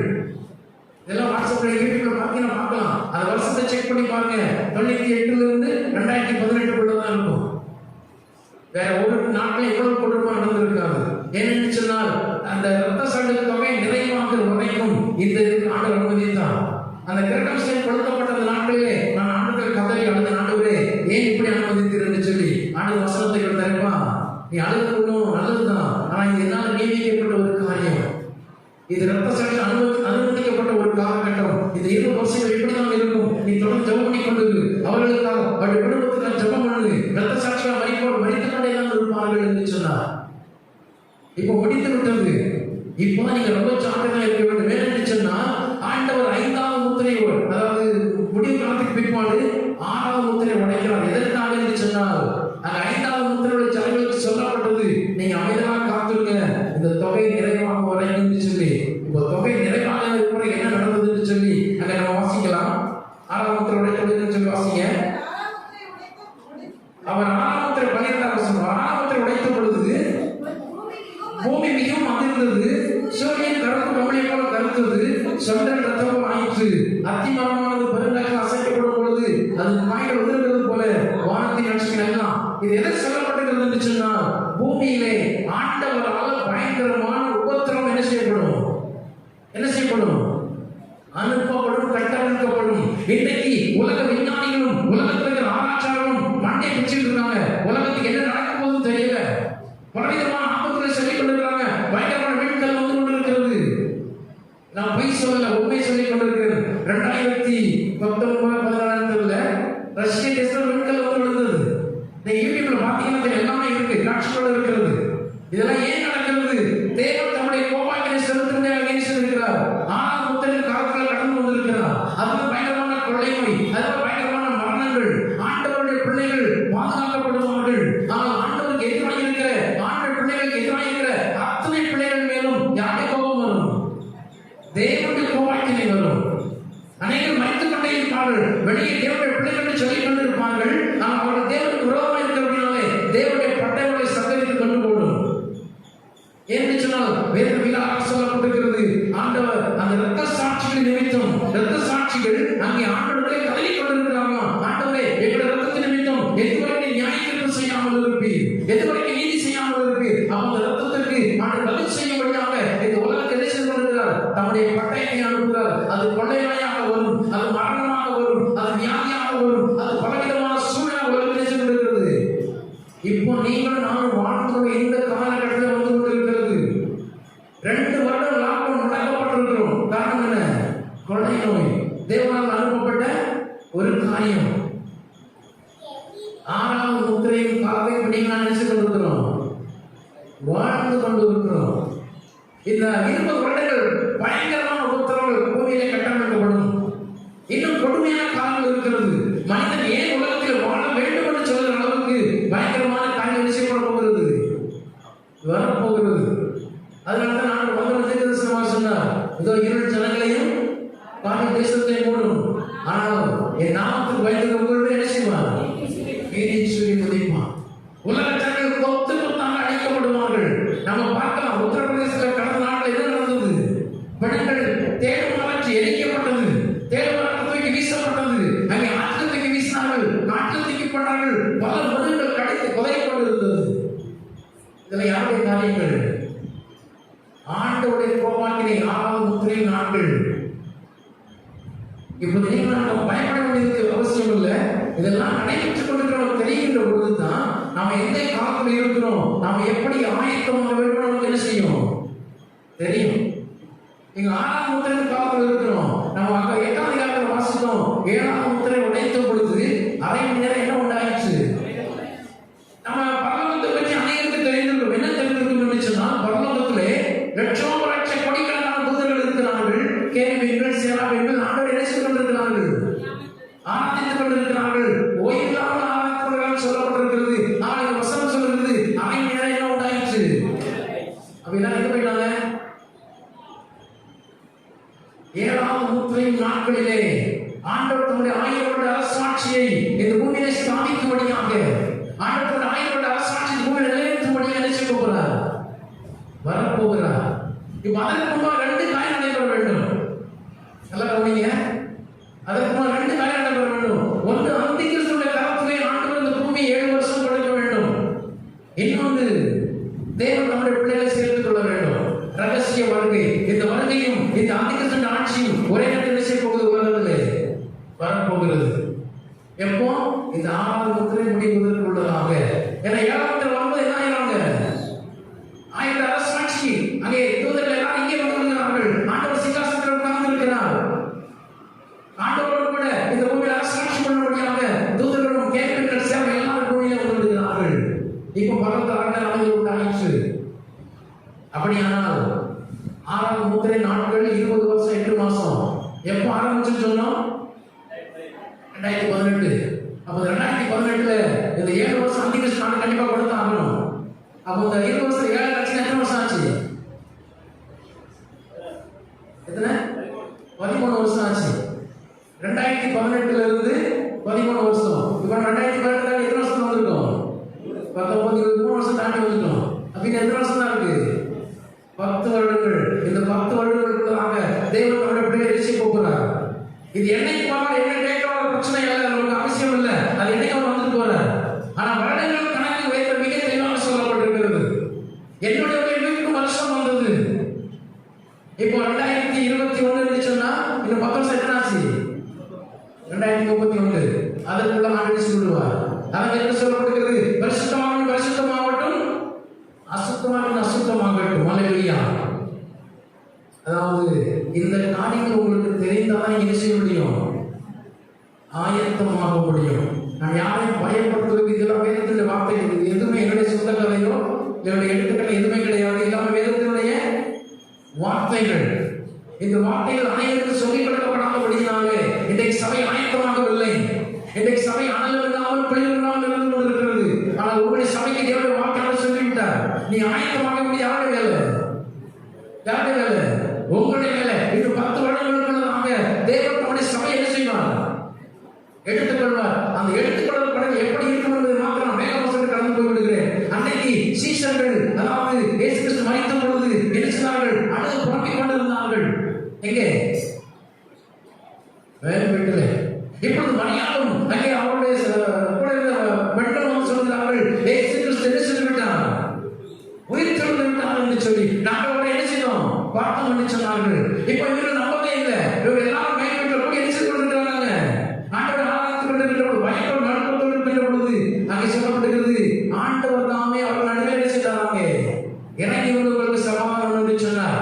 இதெல்லாம் வாட்ஸ்அப்ல யூடியூப்ல பார்த்தீங்கன்னா பார்க்கலாம். அந்த வருஷத்தை செக் பண்ணி பாருங்க. 98 இருந்து 2018 தான் இருக்கும். வேற ஒரு நாட்டில் எவ்வளவு கொடுமை நடந்திருக்காது. ஏனென்று சொன்னால் அந்த ரத்த சாட்சி தொகை நிறைவாக வரைக்கும் இந்த ஆண்டு அனுமதித்தான். அந்த கிரகம் ஸ்டைன் கொடுக்கப்பட்ட அந்த நாட்டிலே நான் ஆண்டுகள் கதறி அழுத, ஆண்டவரே ஏன் இப்படி அனுமதித்தீர் என்று சொல்லி ஆண்டு வசனத்தை தருப்பா. நீ அழுகணும் நல்லதுதான், ஆனா இது என்னால் நியமிக்கப்பட்ட ஒரு காரியம். இது ரத்த சாட்சி அனுமதிக்கப்பட்ட ஒரு காலகட்டம். இந்த 20 வருஷங்கள் எப்படிதான் இருக்கும். நீ தொடர்ந்து ஜெபம் பண்ணி கொண்டு அவர்களுக்காக, அவருடைய குடும்பத்துக்காக ஜெபம் பண்ணு. ரத்த சாட்சியாக மறித்துக் கொண்டேதான் இருப்பார்கள் என்று சொன்னார். இப்போ முடித்து விட்டது. இப்போதான் நீங்க ரொம்ப சான்றாக இருக்க வேண்டும். வேறு சொன்னால் ஆண்டவர் 5வது முத்திரை, அதாவது முடிவு காலத்துக்கு பிற்பாடு 6வது முத்திரை உடைக்கிறார். எதற்காக என்று சொன்னால் அந்த 5வது முத்திரையுடைய ஜனங்களுக்கு சொல்லப்பட்டது, நீங்க அமைதியாக காத்துருங்க, இந்த தொகை நிறைவாக வரைக்கும் சொல்லி. இப்போ தொகை நிறைவாக இருக்கிற என்ன நடந்ததுன்னு சொல்லி அங்க நம்ம வாசிக்கலாம். 6வது முத்திரை உடைத்ததுன்னு சொல்லி வாசிங்க. அவர் 6வது முத்திரை 12வது வசனம். 6வது முத்திரை உடைத்த பொழுது பூமி மிகவும் அதிர்ந்தது, சூரியன் கருப்பு கம்பளி போல கருத்தது, சந்திரன் ரத்தமும் ஆயிற்று, அத்திமரமானது பெருங்காற்று அசைக்கப்படும் பொழுது அது காய்கள் உதிர்கிறது போல வானத்தின் நட்சத்திரம் எல்லாம். இது எதை சொல்லப்பட்டிருக்கிறது என்று சொன்னால் பூமியிலே ஆண்டவரால் பயங்கரமான உபத்திரவம் என்ன செய்யப்படும், அனுப்பப்படும், கட்டமைக்கப்படும். இன்னைக்கு உலக விஞ்ஞானிகளும் உலகத்தில் இருக்கிற ஆராய்ச்சியாளர்களும் மண்டை பிடிச்சிட்டு இருக்காங்க. உலகத்துக்கு என்ன நடக்க போகுதுன்னு தெரியல. பலவிதமான ஆபத்துகளை சொல்லிக் கொண்டிருக்கிறாங்க. பயங்கரமான வீடுகள் வந்து கொண்டிருக்கிறது. நான் பொய் சொல்லல, உண்மை சொல்லிக் கொண்டிருக்கிறேன். 2019 ரஷ்ய தேசத்தில் வீடுகள் வந்து விழுந்தது. நீங்க யூடியூப்ல பாத்தீங்கன்னா எல்லாமே இருக்கு, காட்சிகள் இருக்கிறது. இதெல்லாம் ஏன் நடக்கிறது? தேவன் தம்முடைய கோபாக்கினை செலுத்துவதே அகேன்ஸ்ட் இருக்கிறார். 6வது முத்திரையின் காலத்தில் கடந்து வந்திருக்கிறார். அதுல பயங்கரமான கொள்ளை நோய், அதுல பயங்கரமான மரணங்கள், இருப்பார்கள், வெளியே தேவனுடைய பிள்ளைகள் சொல்லிக் கொண்டிருப்பார்கள். ஆனால் அவர்கள் தேவனுக்கு விரோதமாக இருக்கிறபடினாலே தேவனுடைய பட்டயங்களை சங்கரித்து கொண்டு போடும். என்று சொன்னால் வேதத்தில் சொல்லப்பட்டிருக்கிறது, ஆண்டவர் அந்த இரத்த சாட்சிகள் நிமித்தம், இரத்த சாட்சிகள் அங்கே ஆண்டவரை கதறி கொண்டிருக்கிறாங்க. ஆண்டவரே, எங்களுடைய இரத்தத்தின் நிமித்தம் எதுவரைக்கும் நியாயத்தீர்ப்பு செய்யாமல் இருப்பீர், எதுவரைக்கும் நீதி செய்யாமல் இருப்பீர். அந்த இரத்தத்திற்கு ஆண்டவர் பதில் செய்யும்படியாக இந்த உலகத்தை என்ன செய்து கொண்டிருக்கிறார்? தம்முடைய பட்டயத்தை அனுப்புகிறார். அது கொள்ளையாக வரும், அது மரணமாக வரும், அது வியாதியாக வரும், அது பலவிதமான சூழ்நிலை உலகத்தை செய்து கொண்டிருக்கிறது. இப்போ நீங்கள் நானும் வாழ்ந்துள்ள இந்த காலகட்டத்தில் வந்து கொண்டிருக்கிறது. 2 வருடம் லாக்டவுன் முடக்கப்பட்டிருக்கிறோம். காரணம் என்ன? கொள்ளை நோய். தேவனால் அனுப்பப்பட்ட ஒரு காரியம். 6வது முத்திரையின் காலை நீங்கள் நினைச்சு கொண்டிருக்கிறோம், வாழ்ந்து கொண்டிருக்கிறோம். இந்த 20 வருடங்கள் பயங்கரமான உத்தரவுகள் பூமியிலே கட்டமைக்கப்படும். இன்னும் கொடுமையான காலங்கள் இருக்கிறது. மனிதன் ஏன் உலகத்தில் வாழ வேண்டும் என்று சொல்கிற அளவுக்கு பயங்கரமான காரியம் செய்யப்பட போகிறது, வரப்போகிறது. அதனால்தான் நான் முதல் சொன்னார், இதோ 2 ஜனங்களையும் பாதி தேசத்தை மூடும், ஆனால் என் நாமத்துக்கு பயந்து உங்களுடைய என்ன செய்வார்? சொல்லி உதைப்பான். உலக ஜனங்கள் கொத்து கொத்தாக அழைக்கப்படுவார்கள். நம்ம பார்க்கலாம், உத்தரப்பிரதேசத்தில் கடந்த நாட்டில் என்ன நடந்தது? பெண்கள் தேடும் மலர்ச்சி எரிக்கப்பட்டது, தேடும் மலர்ச்சி தூக்கி வீசப்பட்டது. அங்கே ஆற்றில் தூக்கி வீசினார்கள், காட்டில் தூக்கி போனார்கள், பல மனிதர்கள் கடித்து கொலைப்பட்டிருந்தது. இதுல யாருடைய காரியங்கள்? ஆண்டவருடைய கோபாக்கினை 6வது முத்திரை நாட்கள். இப்ப நீங்கள் பயப்பட வேண்டியது அவசியம் இல்லை. இதெல்லாம் நடைபெற்றுக் கொண்டிருக்கிறோம் தெரிகின்ற பொழுதுதான் நாம எந்த காலத்தில் இருக்கிறோம், நாம எப்படி ஆயத்தமாக வேண்டும் நமக்கு என்ன செய்யும் தெரியும். நீங்க 6வது முத்திரை காலத்தில் இருக்கிறோம். நம்ம அங்க 8வது அதிகாரத்தில் வாசித்தோம். 7வது முத்திரை உடைத்த பொழுது அரை மணி நேரம் என்ன உண்டாயிற்று? நம்ம பரலோகத்தை பற்றி அனைவருக்கு தெரிந்திருக்கும். என்ன தெரிந்திருக்கும் சொன்னால், பரலோகத்திலே லட்சம் கோடிக்கணக்கான தூதர்கள் இருக்கிறார்கள். கேருபீன்கள், சேராபீன்கள் ஆண்டவரை என்ன செய்து கொண்டிருக்கிறார்கள்? ஆராதித்துக் கொண்டிருக்கிறார்கள். ஓய்வில்லாமல் ஆராதிக்கிறார்கள் சொல்லப்பட்டிருக்கிறது. ஆனால் வசனம் சொல்லுகிறது அரை மணி நேரம் என்ன உண்டாயிற்று? அப்படின்னா எங்க போயிட்டாங்க? 7வது முத்திரை நாட்களிலே ஆண்டவர் தம்முடைய 1000 வருட அரசாட்சியை இந்த பூமியிலே ஸ்தாபிக்கும்படியாக, ஆண்டவர் 1000 வருட அரசாட்சி பூமியை நிலைநிறுத்தும்படியாக என்ன செய்ய போகிறார்? வரப்போகிறார். இப்ப அதற்கு முன்பாக 2 காரியம் நடைபெற வேண்டும். நல்லா கவனிங்க. அதற்கு முன்பாக 2 காரியம் நடைபெற வேண்டும். ஒன்று, அந்திகிறிஸ்துவின் காலத்திலே ஆண்டவர் இந்த பூமியை 7 வருஷம் கொடுக்க வேண்டும். இன்னொன்று, தேவன் நம்முடைய பிள்ளைகளை சேர்த்துக் கொள்ள வேண்டும். ரகசிய வாழ்க்கை. இந்த வருகையும் இந்த அந்திகிறிஸ்துவின் ஆட்சியும் ஒரே நேரத்தில் செய்ய போகிறது, உலகத்திலே வரப்போகிறது. எப்போ? இந்த 6வது முத்திரை முடிவதற்கு உள்ளதாக. ஏன்னா 7வது வரும்போது என்ன ஆயிடுவாங்க? 1000 அரசாட்சி. அங்கே தூதர்கள் எல்லாம் இங்கே வந்துள்ளார்கள். ஆண்டவர் சிங்காசனத்தில் உட்கார்ந்து இருக்கிறார். ஆண்டவரோடு கூட இந்த பூமியில் அரசாட்சி பண்ணும்படியாக தூதர்களும் கேருபீன்கள் சேவை எல்லாரும் பூமியிலே வந்துள்ளார்கள். இப்போ பரலோகத்தில் அரண்மனை அமைதி உண்டாயிற்று. அப்படியானால் 6வது முத்திரை நாட்கள் 20 வருஷம் 8 மாசம். எப்போ ஆரம்பிச்சு சொன்னோம்? 2018. அப்போ 2018 இந்த 7 வருஷம் அந்திகிறிஸ்து நாடு கண்டிப்பா கொடுத்து ஆகணும். அப்போ இந்த 20 வருஷம் 7 லட்சம் எத்தனை வருஷம் ஆச்சு? எத்தனை? 13 வருஷம் ஆச்சு. 2018 இருந்து 13 வருஷம். இப்போ 2018 எத்தனை வருஷம் வந்திருக்கோம்? 19, 23 வருஷம் தாண்டி வந்துட்டோம். அப்படின்னு எத்தனை வருஷம் தான் இருக்கு? 10 வருடங்கள். இந்த 10 வருடங்களுக்குள்ளாக தேவன் நம்முடைய பிள்ளையை ரட்சிக்க போகிறார். இது என்னைக்கு போனால் என்ன கேட்கற பிரச்சனை இல்லை, நமக்கு அவசியம் இல்லை. அது என்னைக்கு அவர் வந்துட்டு போறார். ஆனா வருடங்கள் கணக்கு வைத்த மிக தெளிவாக சொல்லப்பட்டிருக்கிறது. என்னுடைய மீட்பு வருஷம் வந்தது. இப்போ 2021 சொன்னா இன்னும் 10 வருஷம் எத்தனை ஆச்சு? 2031. அதற்குள்ள ஆண்டு சொல்லுவார். அதற்கு என்ன சொல்லப்பட்டிருக்கிறது? பரிசுத்தமானவன் பரிசுத்தமாகட்டும், அசுத்தமானவன் அசுத்தமாகட்டும். அல்லேலூயா. அதாவது இந்த காரியங்கள் உங்களுக்கு தெரிந்தாதான் என்ன செய்ய முடியும்? ஆயத்தமாக முடியும். நான் யாரையும் பயப்படுத்துவது இதெல்லாம் வேதத்தினுடைய வார்த்தை. எதுவுமே என்னுடைய சொந்த கதையோ என்னுடைய எழுத்துக்கள் எதுவுமே கிடையாது. எல்லாமே வேதத்தினுடைய வார்த்தைகள். இந்த வார்த்தைகள் அனைவருக்கும் சொல்லிக் கொடுக்கப்படாதபடினாலே இன்றைக்கு சபை ஆயத்தமாகவில்லை. இன்றைக்கு சபை அனலில்லாமல் பிள்ளைகளால் இருந்து கொண்டிருக்கிறது. ஆனால் உங்களுடைய சபைக்கு தேவனுடைய வார்த்தையாளர் சொல்லிவிட்டார், நீ ஆயத்தமாக வேண்டிய யாருடைய வேலை? யாருடைய வேலை? உங்களுடைய வேலை. இது 10 வருடங்களுக்குள்ளாக தேவன் நம்முடைய சபை என்ன செய்வார்? எடுத்துக்கொள்வார். அந்த எடுத்துக்கொள்ளும் படகு எப்படி இருக்கும் என்பதை மாத்திரம் நான் வேகவசனம் கடந்து போய் விடுகிறேன். அன்னைக்கு சீஷர்கள், அதாவது இயேசு கிறிஸ்து மரித்த பொழுது என்ன செய்தார்கள்? அழுது புறம்பிக் கொண்டிருந்தார்கள். எங்கே? வேறு வீட்டிலே. இப்பொழுது மணியாலும் அங்கே அவருடைய கூட இருந்த பெண்கள் வந்து சொல்கிறார்கள், இயேசு கிறிஸ்து என்ன செய்து விட்டார்? உயிர் தெழுந்து விட்டார் என்று சொல்லி நாங்கள் அவரை என்ன செய்தோம்? பார்த்தோம் என்று சொன்னார்கள். இப்போ இவர்கள் நம்பவே இல்லை. இவர்கள் எல்லாரும் பயன்பெற்ற கூட என்ன செய்து கொண்டிருக்கிறாங்க? ஆண்டவர் ஆராய்ந்து கொண்டிருக்கிற பொழுது பயங்கர நடுக்கத்தோடு இருக்கின்ற பொழுது அங்கே சொல்லப்படுகிறது, ஆண்டவர் தாமே அவர்கள் நடுவே என்ன செய்தாங்க? எனக்கு இவர்களுக்கு சமாதானம் என்று சொன்னார்.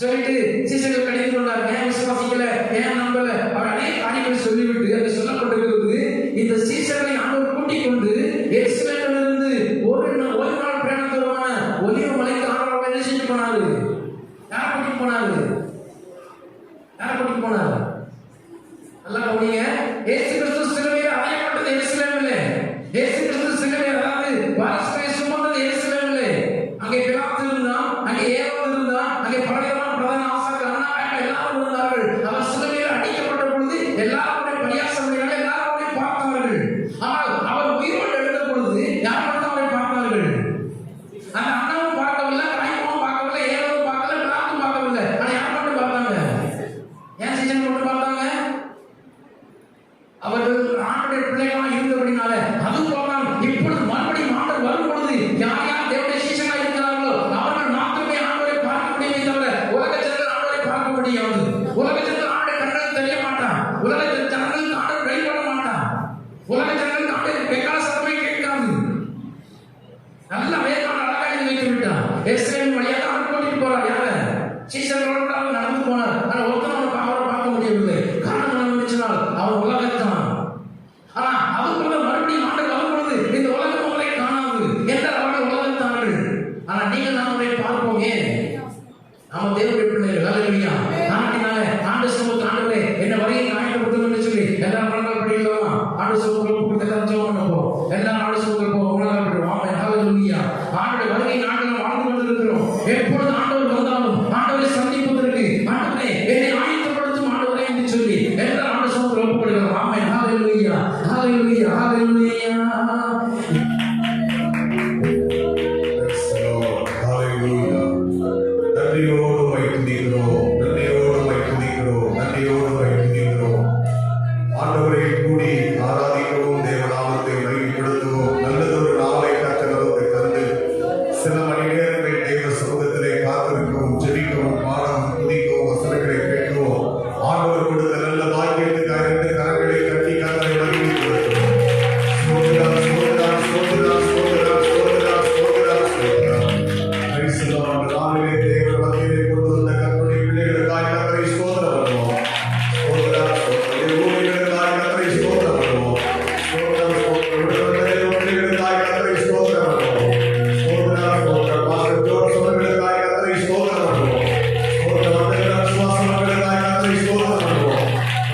சொல்லிட்டு சீசர்கள் கடிந்து கொண்டார். ஏன் விசுவாசிக்கல, ஏன் நம்பல, அவர் அநேக காரியங்களை சொல்லிவிட்டு அங்கே சொல்லப்பட்டிருக்கிறது, இந்த சீசர்களை ஆண்டவர் கூட்டிக் கொண்டு எருசலேமிலிருந்து ஒரு நாள் பிரயாணத்துமான ஒலிவ மலைக்கு ஆண்டவர் என்ன செஞ்சு போனாரு? யார் கூட்டிட்டு போனாரு? யார் கூட்டிட்டு போனாரு? நல்லா கவனிங்க. இயேசு கிறிஸ்து சிலுவையில் அறையப்பட்டது எருசலேமிலே. இயேசு கிறிஸ்து சிலுவையில், அதாவது வாரிசுகளை சுமந்தது எருசலேமிலே. அங்கே பிலாத்து இருந்தான், அங்கே ஏரோது இருந்தான், அங்கே பலவிதமான பிரதான ஆசாரியர்கள் அண்ணா எல்லாரும் இருந்தார்கள். அவர் சிலுவையில் அடிக்கப்பட்ட பொழுது எல்லாருடைய பரியாசங்களை எல்லாருடைய பார்த்தார்கள். ஆனால் அவர் உயிரோடு எழுந்த பொழுது யார் மட்டும் அவரை பார்த்தார்கள்? அந்த அண்ணாவும் பார்க்கவில்லை, காய்மாவும் பார்க்கவில்லை, ஏரோதும் பார்க்கல, பிலாத்தும் பார்க்கவில்லை. ஆனா யார் மட்டும் பார்த்தாங்க? ஏன் சீசன் மட்டும் பார்த்தாங்க? அவர்கள் ஆண்டுடைய பிள்ளைகளாக இருந்தபடினால. அது போனால் இப்பொழுது மறுபடியும் ஆண்டு வரும் பொழுது யார் யார் தேவனுடைய சீசனாக இருக்கிறார்களோ அவர்கள் மாத்திரமே ஆண்டவரை பார்க்க முடியுமே தவிர உலக ஜனங்கள் ஆண்டவரை பார்க்க முடியாது. உலக ஜனங்கள் ஆண்டவரை கண்கள் தெரிய மாட்டான். உலக ஜனங்களுக்கு ஆண்டவர் வெளிப்பட மாட்டான். உலக ஜனங்களுக்கு ஆண்டவர் வெக்கால சத்தமே கேட்காது. நல்ல வேதான அழகாக வைத்து விட்டான். எஸ்ரேல் வழியாக அவர் கூட்டிட்டு போறார். யார? சீசர்களோடு அவர் நடந்து போனார். ஆனால் ஒருத்தர் அவரை பார்க்க முடியவில்லை. காரணம் என்னவென்றால் அவர் உலகத்தான். ஆனா அதுக்குள்ள மறுபடியும் ஆண்டவர் வரும் பொழுது இந்த உலகம் உங்களை காணாது என்றால் அவர்கள் உலகத்தார்கள். ஆனா நீங்கள் நாம் அவரை பார்ப்போம். ஏன்? நாம தேவனுடைய பிள்ளைகள். அல்லேலூயா. நாட்டினால ஆண்டு சமூக ஆண்டவரே என்ன வரையை ஆயத்தப்படுத்தும் என்று சொல்லி எல்லாரும் மனதால் படிக்கலாமா? ஆண்டு சமூகங்களுக்கு கொடுத்து எல்லாரும் ஜெபம் பண்ணுவோம். எல்லாரும் ஆண்டு சமூகங்களுக்கு மனதால் படிக்கிறோம். ஆமென். அல்லேலூயா. ஆண்டுடைய வருகை நாங்கள் வாழ்ந்து கொண்டிருக்கிறோம். எப்பொழுது ஆண்டவர் வந்தாலும் ஆண்டவரை சந்திப்பதற்கு ஆண்டவரே என்னை ஆயத்தப்படுத்தும் ஆண்டவரே என்று சொல்லி எல்லாரும் ஆண்டு சமூகத்தில் ஒப்புக்கொடுக்கிறோம். ஆமென். அல்லேலூயா. Hallelujah, hallelujah. Praise the Lord. Hallelujah. நன்றியோடு உம்மை துதிக்கிறோம். நன்றியோடு உம்மை துதிக்கிறோம். நன்றியோடு உம்மை துதிக்கிறோம். ஆண்டவரை கூடி ஆராதிக்கவும், தேவநாமத்தை மகிமைப்படுத்துவோம். நல்லதொரு நாளை கர்த்தர் நமக்கு தந்து சில மணி நேரங்கள் தேவ சமூகத்திலே காத்திருக்கவும், ஜெபிக்கவும், பாடவும், துதிக்கவும், வசனங்களை கேட்கவும் ஆண்டவர் கொடுத்த நல்ல பாக்கியத்துக்காக இரண்டு கரங்களை கட்டி கர்த்தரை மகிமைப்படுத்துவோம். ஸ்தோத்திரம், ஸ்தோத்திரம், ஸ்தோத்திரம், ஸ்தோத்திரம், ஸ்தோத்திரம், ஸ்தோத்திரம், ஸ்தோத்திரம். Praise the Lord. நாளிலே தேவ மத்தியிலே கொண்டு வந்த கர்த்தருடைய பிள்ளைகளுக்காக கர்த்தரை ஸ்தோத்திரம் பண்ணுவோம். ஸ்தோத்திரம், ஸ்தோத்திரம். ஊழியர்களுக்காக கர்த்தரை ஸ்தோத்திரம் பண்ணுவோம். ஸ்தோத்திரம், ஸ்தோத்திரம். விடுதலை பிள்ளைகளுக்காக கர்த்தரை ஸ்தோத்திரம் பண்ணுவோம். ஸ்தோத்திரம், ஸ்தோத்திரம். பாஸ்டர் ஜோர்ஜ் அவர்களுக்காக கர்த்தரை ஸ்தோத்திரம் பண்ணுவோம். ஸ்தோத்திரம். அந்த விசுவாசங்களுக்காக கர்த்தரை ஸ்தோத்திரம் பண்ணுவோம்.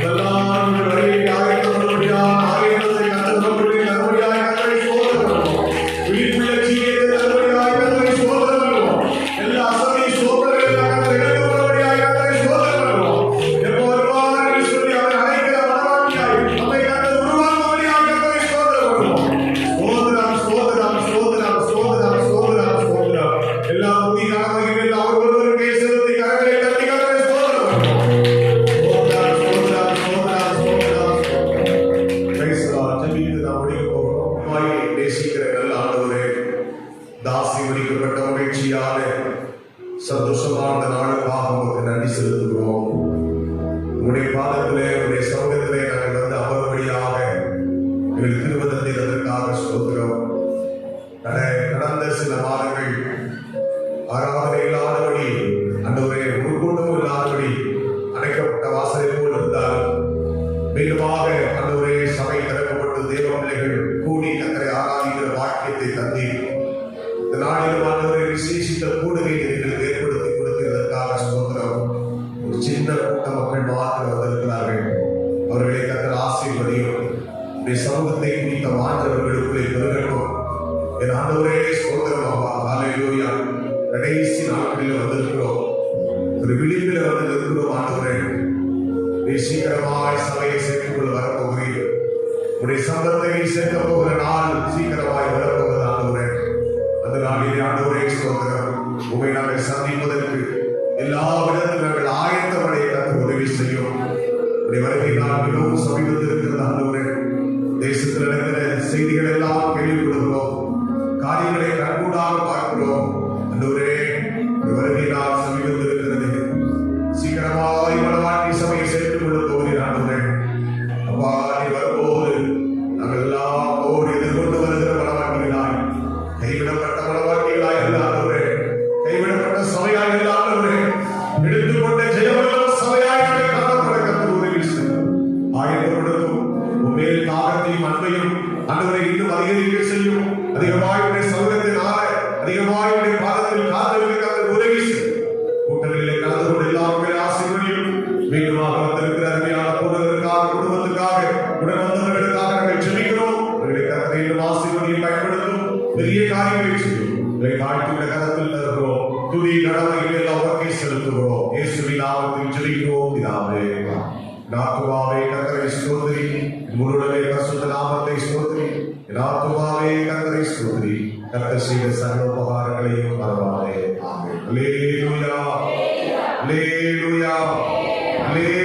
எல்லாரும் வருகைக்கு ஆயத்தப்படும்படியாக ஆயத்தத்தை கர்த்தர் நமக்கு தரும்படியாக கர்த்தரை ஸ்தோத்திரம் பண்ணுவோம். விழிப்புள்ள ஜீவியத்தை தரும்படியாக கர்த்தரை ஸ்தோத்திரம் பண்ணுவோம். எல்லா அசதி சோதனைகளை கர்த்தர் எடுத்துக்கொள்ளும்படியாக கர்த்தரை ஸ்தோத்திரம் பண்ணுவோம். எப்போ வருவார் என்று சொல்லி அவரை அழைக்கிற மனவாட்டியாய் நம்மை கர்த்தர் உருவாக்கும்படியாக கர்த்தரை ஸ்தோத்திரம் பண்ணுவோம். ஸ்தோத்திரம், ஸ்தோத்திரம், ஸ்தோத்திரம், ஸ்தோத்திரம், ஸ்தோத்திரம், ஸ்தோத்திரம். எல்லா புத்தி கனவுகள் அவர் ஒருவருக்கே செலுத்தி கரங்களை தட்டி கர்த்தரை ஸ்தோத்திரம் பண்ணுவோம். ஸ்தோத்திரம், ஸ்தோத்திரம், ஸ்தோத்திரம், ஸ்தோத்திரம், ஸ்தோத்திரம். Praise the Lord. ஜெபித்து நாம் முடிக்க போகிறோம். உம்மை நேசிக்கிற நல்ல ஆண்டவரே, தாசீகரிக்கப்பட்ட மகிழ்ச்சியான சந்தோஷமான நாளுக்காக உமக்கு நன்றி செலுத்துகிறோம். உங்களுடைய பாதத்திலே, உங்களுடைய சமூகத்திலே நாங்கள் வந்து அமர்வடியாக எங்கள் திருவதத்தை அதற்காக ஸ்தோத்திரம். கடந்த சில மாதங்கள் ஆராதனை இல்லாதபடி, ஆண்டவரே ஒரு கூட்டமும் இல்லாதபடி அடைக்கப்பட்ட வாசலை போல் இருந்தால் மீண்டுமாக ஆண்டவரே சபை திறக்கப்பட்டு தேவ பிள்ளைகள் கூடி கர்த்தரை ஆராதிக்கிற வாக்கியத்தை தந்தீர். இந்த நாளிலும் ஆண்டவரை விசேஷித்த கூடுகை எங்களுக்கு ஏற்படுத்தி கொடுத்ததற்காக ஸ்தோத்திரம். ஒரு சின்ன கூட்ட மக்கள் மாத்திரம் வந்திருக்கிறார்கள். அவர்களை கர்த்தர் ஆசீர்வதியும். இந்த சமூகத்தை குறித்த மாற்றவர்களுக்குள்ளே பெருகட்டும். என் ஆண்டவரே ஸ்தோத்திரம் அப்பா. ஹல்லேலூயா. கடைசி நாட்களில் வந்திருக்கிறோம். ஒரு விளிம்பில் வந்து இருக்கிறோம் ஆண்டவரே. நீ சீக்கிரமாய் சபையை சேர்த்துக் கொள்ள வரப்போகிறீர். சம்பத்தை சேர்க்க போகிற நாள் சீக்கிரமாய் வரப்போவது ஆண்டவரே. அந்த நாளிலே ஆண்டவரே ஸ்தோத்திரம். உம்மை நாங்கள் சந்திப்பதற்கு எல்லா விதத்திலும் நாங்கள் ஆயத்தமடைய கர்த்தர் உதவி செய்யும். வருகை நாள் மிகவும் சமீபத்தில் இருக்கிறது ஆண்டவரே. தேசத்தில் நடக்கிற செய்திகள் எல்லாம் கேள்விப்படுகிறோம், காரியங்களை கண்கூடாக பார்க்கிறோம் ஆண்டவரே. வருகை நாள் சமீபத்தில் இருக்கிறது. சீக்கிரமாய் மனவாட்டி சபையை சேர்த்துக் கொள்ள போகிறேன் ஆண்டவரே. அப்பா, நீ வரும்போது நாங்கள் எல்லாம் ஓடி எதிர்கொண்டு வருகிற மனவாட்டிகளாய், கைவிடப்பட்ட மனவாட்டிகளாய் அல்ல ஆண்டவரே, கைவிடப்பட்ட சபையாய் அல்ல ஆண்டவரே, எடுத்துக்கொண்ட ஜெயமுள்ள சபையாய் நாங்கள் காணப்பட கர்த்தர் உதவி செய்யும். ஆயத்தப்படுத்தும் உண்மையில் தாகத்தையும் அன்பையும் ஆண்டவரை இன்னும் அதிகரிக்க செய்யும். அதிகமாய் உடைய சமூகத்தின் அதிகமாய் உடைய பாதத்தில் காத்திருக்க கர்த்தர் உதவி செய்யும். கூட்டங்களிலே கலந்து கொண்டு எல்லாருமே ஆசீர்வதியும். மீண்டுமாக வந்திருக்கிற அருமையான போதகருக்காக, குடும்பத்துக்காக, உடன் வந்தவர்களுக்காக நாங்கள் ஜெபிக்கிறோம். அவர்களை கர்த்தர் இன்னும் ஆசீர்வதியும், பயன்படுத்தும், பெரிய காரியங்களை செய்யும். இதை தாழ்த்தியுள்ள கரத்தில் தருகிறோம். துதி கடமையில் எல்லாம் உமக்கே செலுத்துகிறோம். இயேசுவின் நாமத்தில் ஜெபிக்கிறோம் பிதாவே. நாத்துவாவே கர்த்தரை ஸ்தோத்திரி, முழுவதுமே பரிசுத்த நாமத்தை ஸ்தோத்திரி. நாத்துவாவே கர்த்தரை ஸ்தோத்திரி, கர்த்தர் செய்த சகல உபகாரங்களையும் மறவாதே. ஆமென். அல்லேலூயா, அல்லேலூயா, அல்லேலூயா.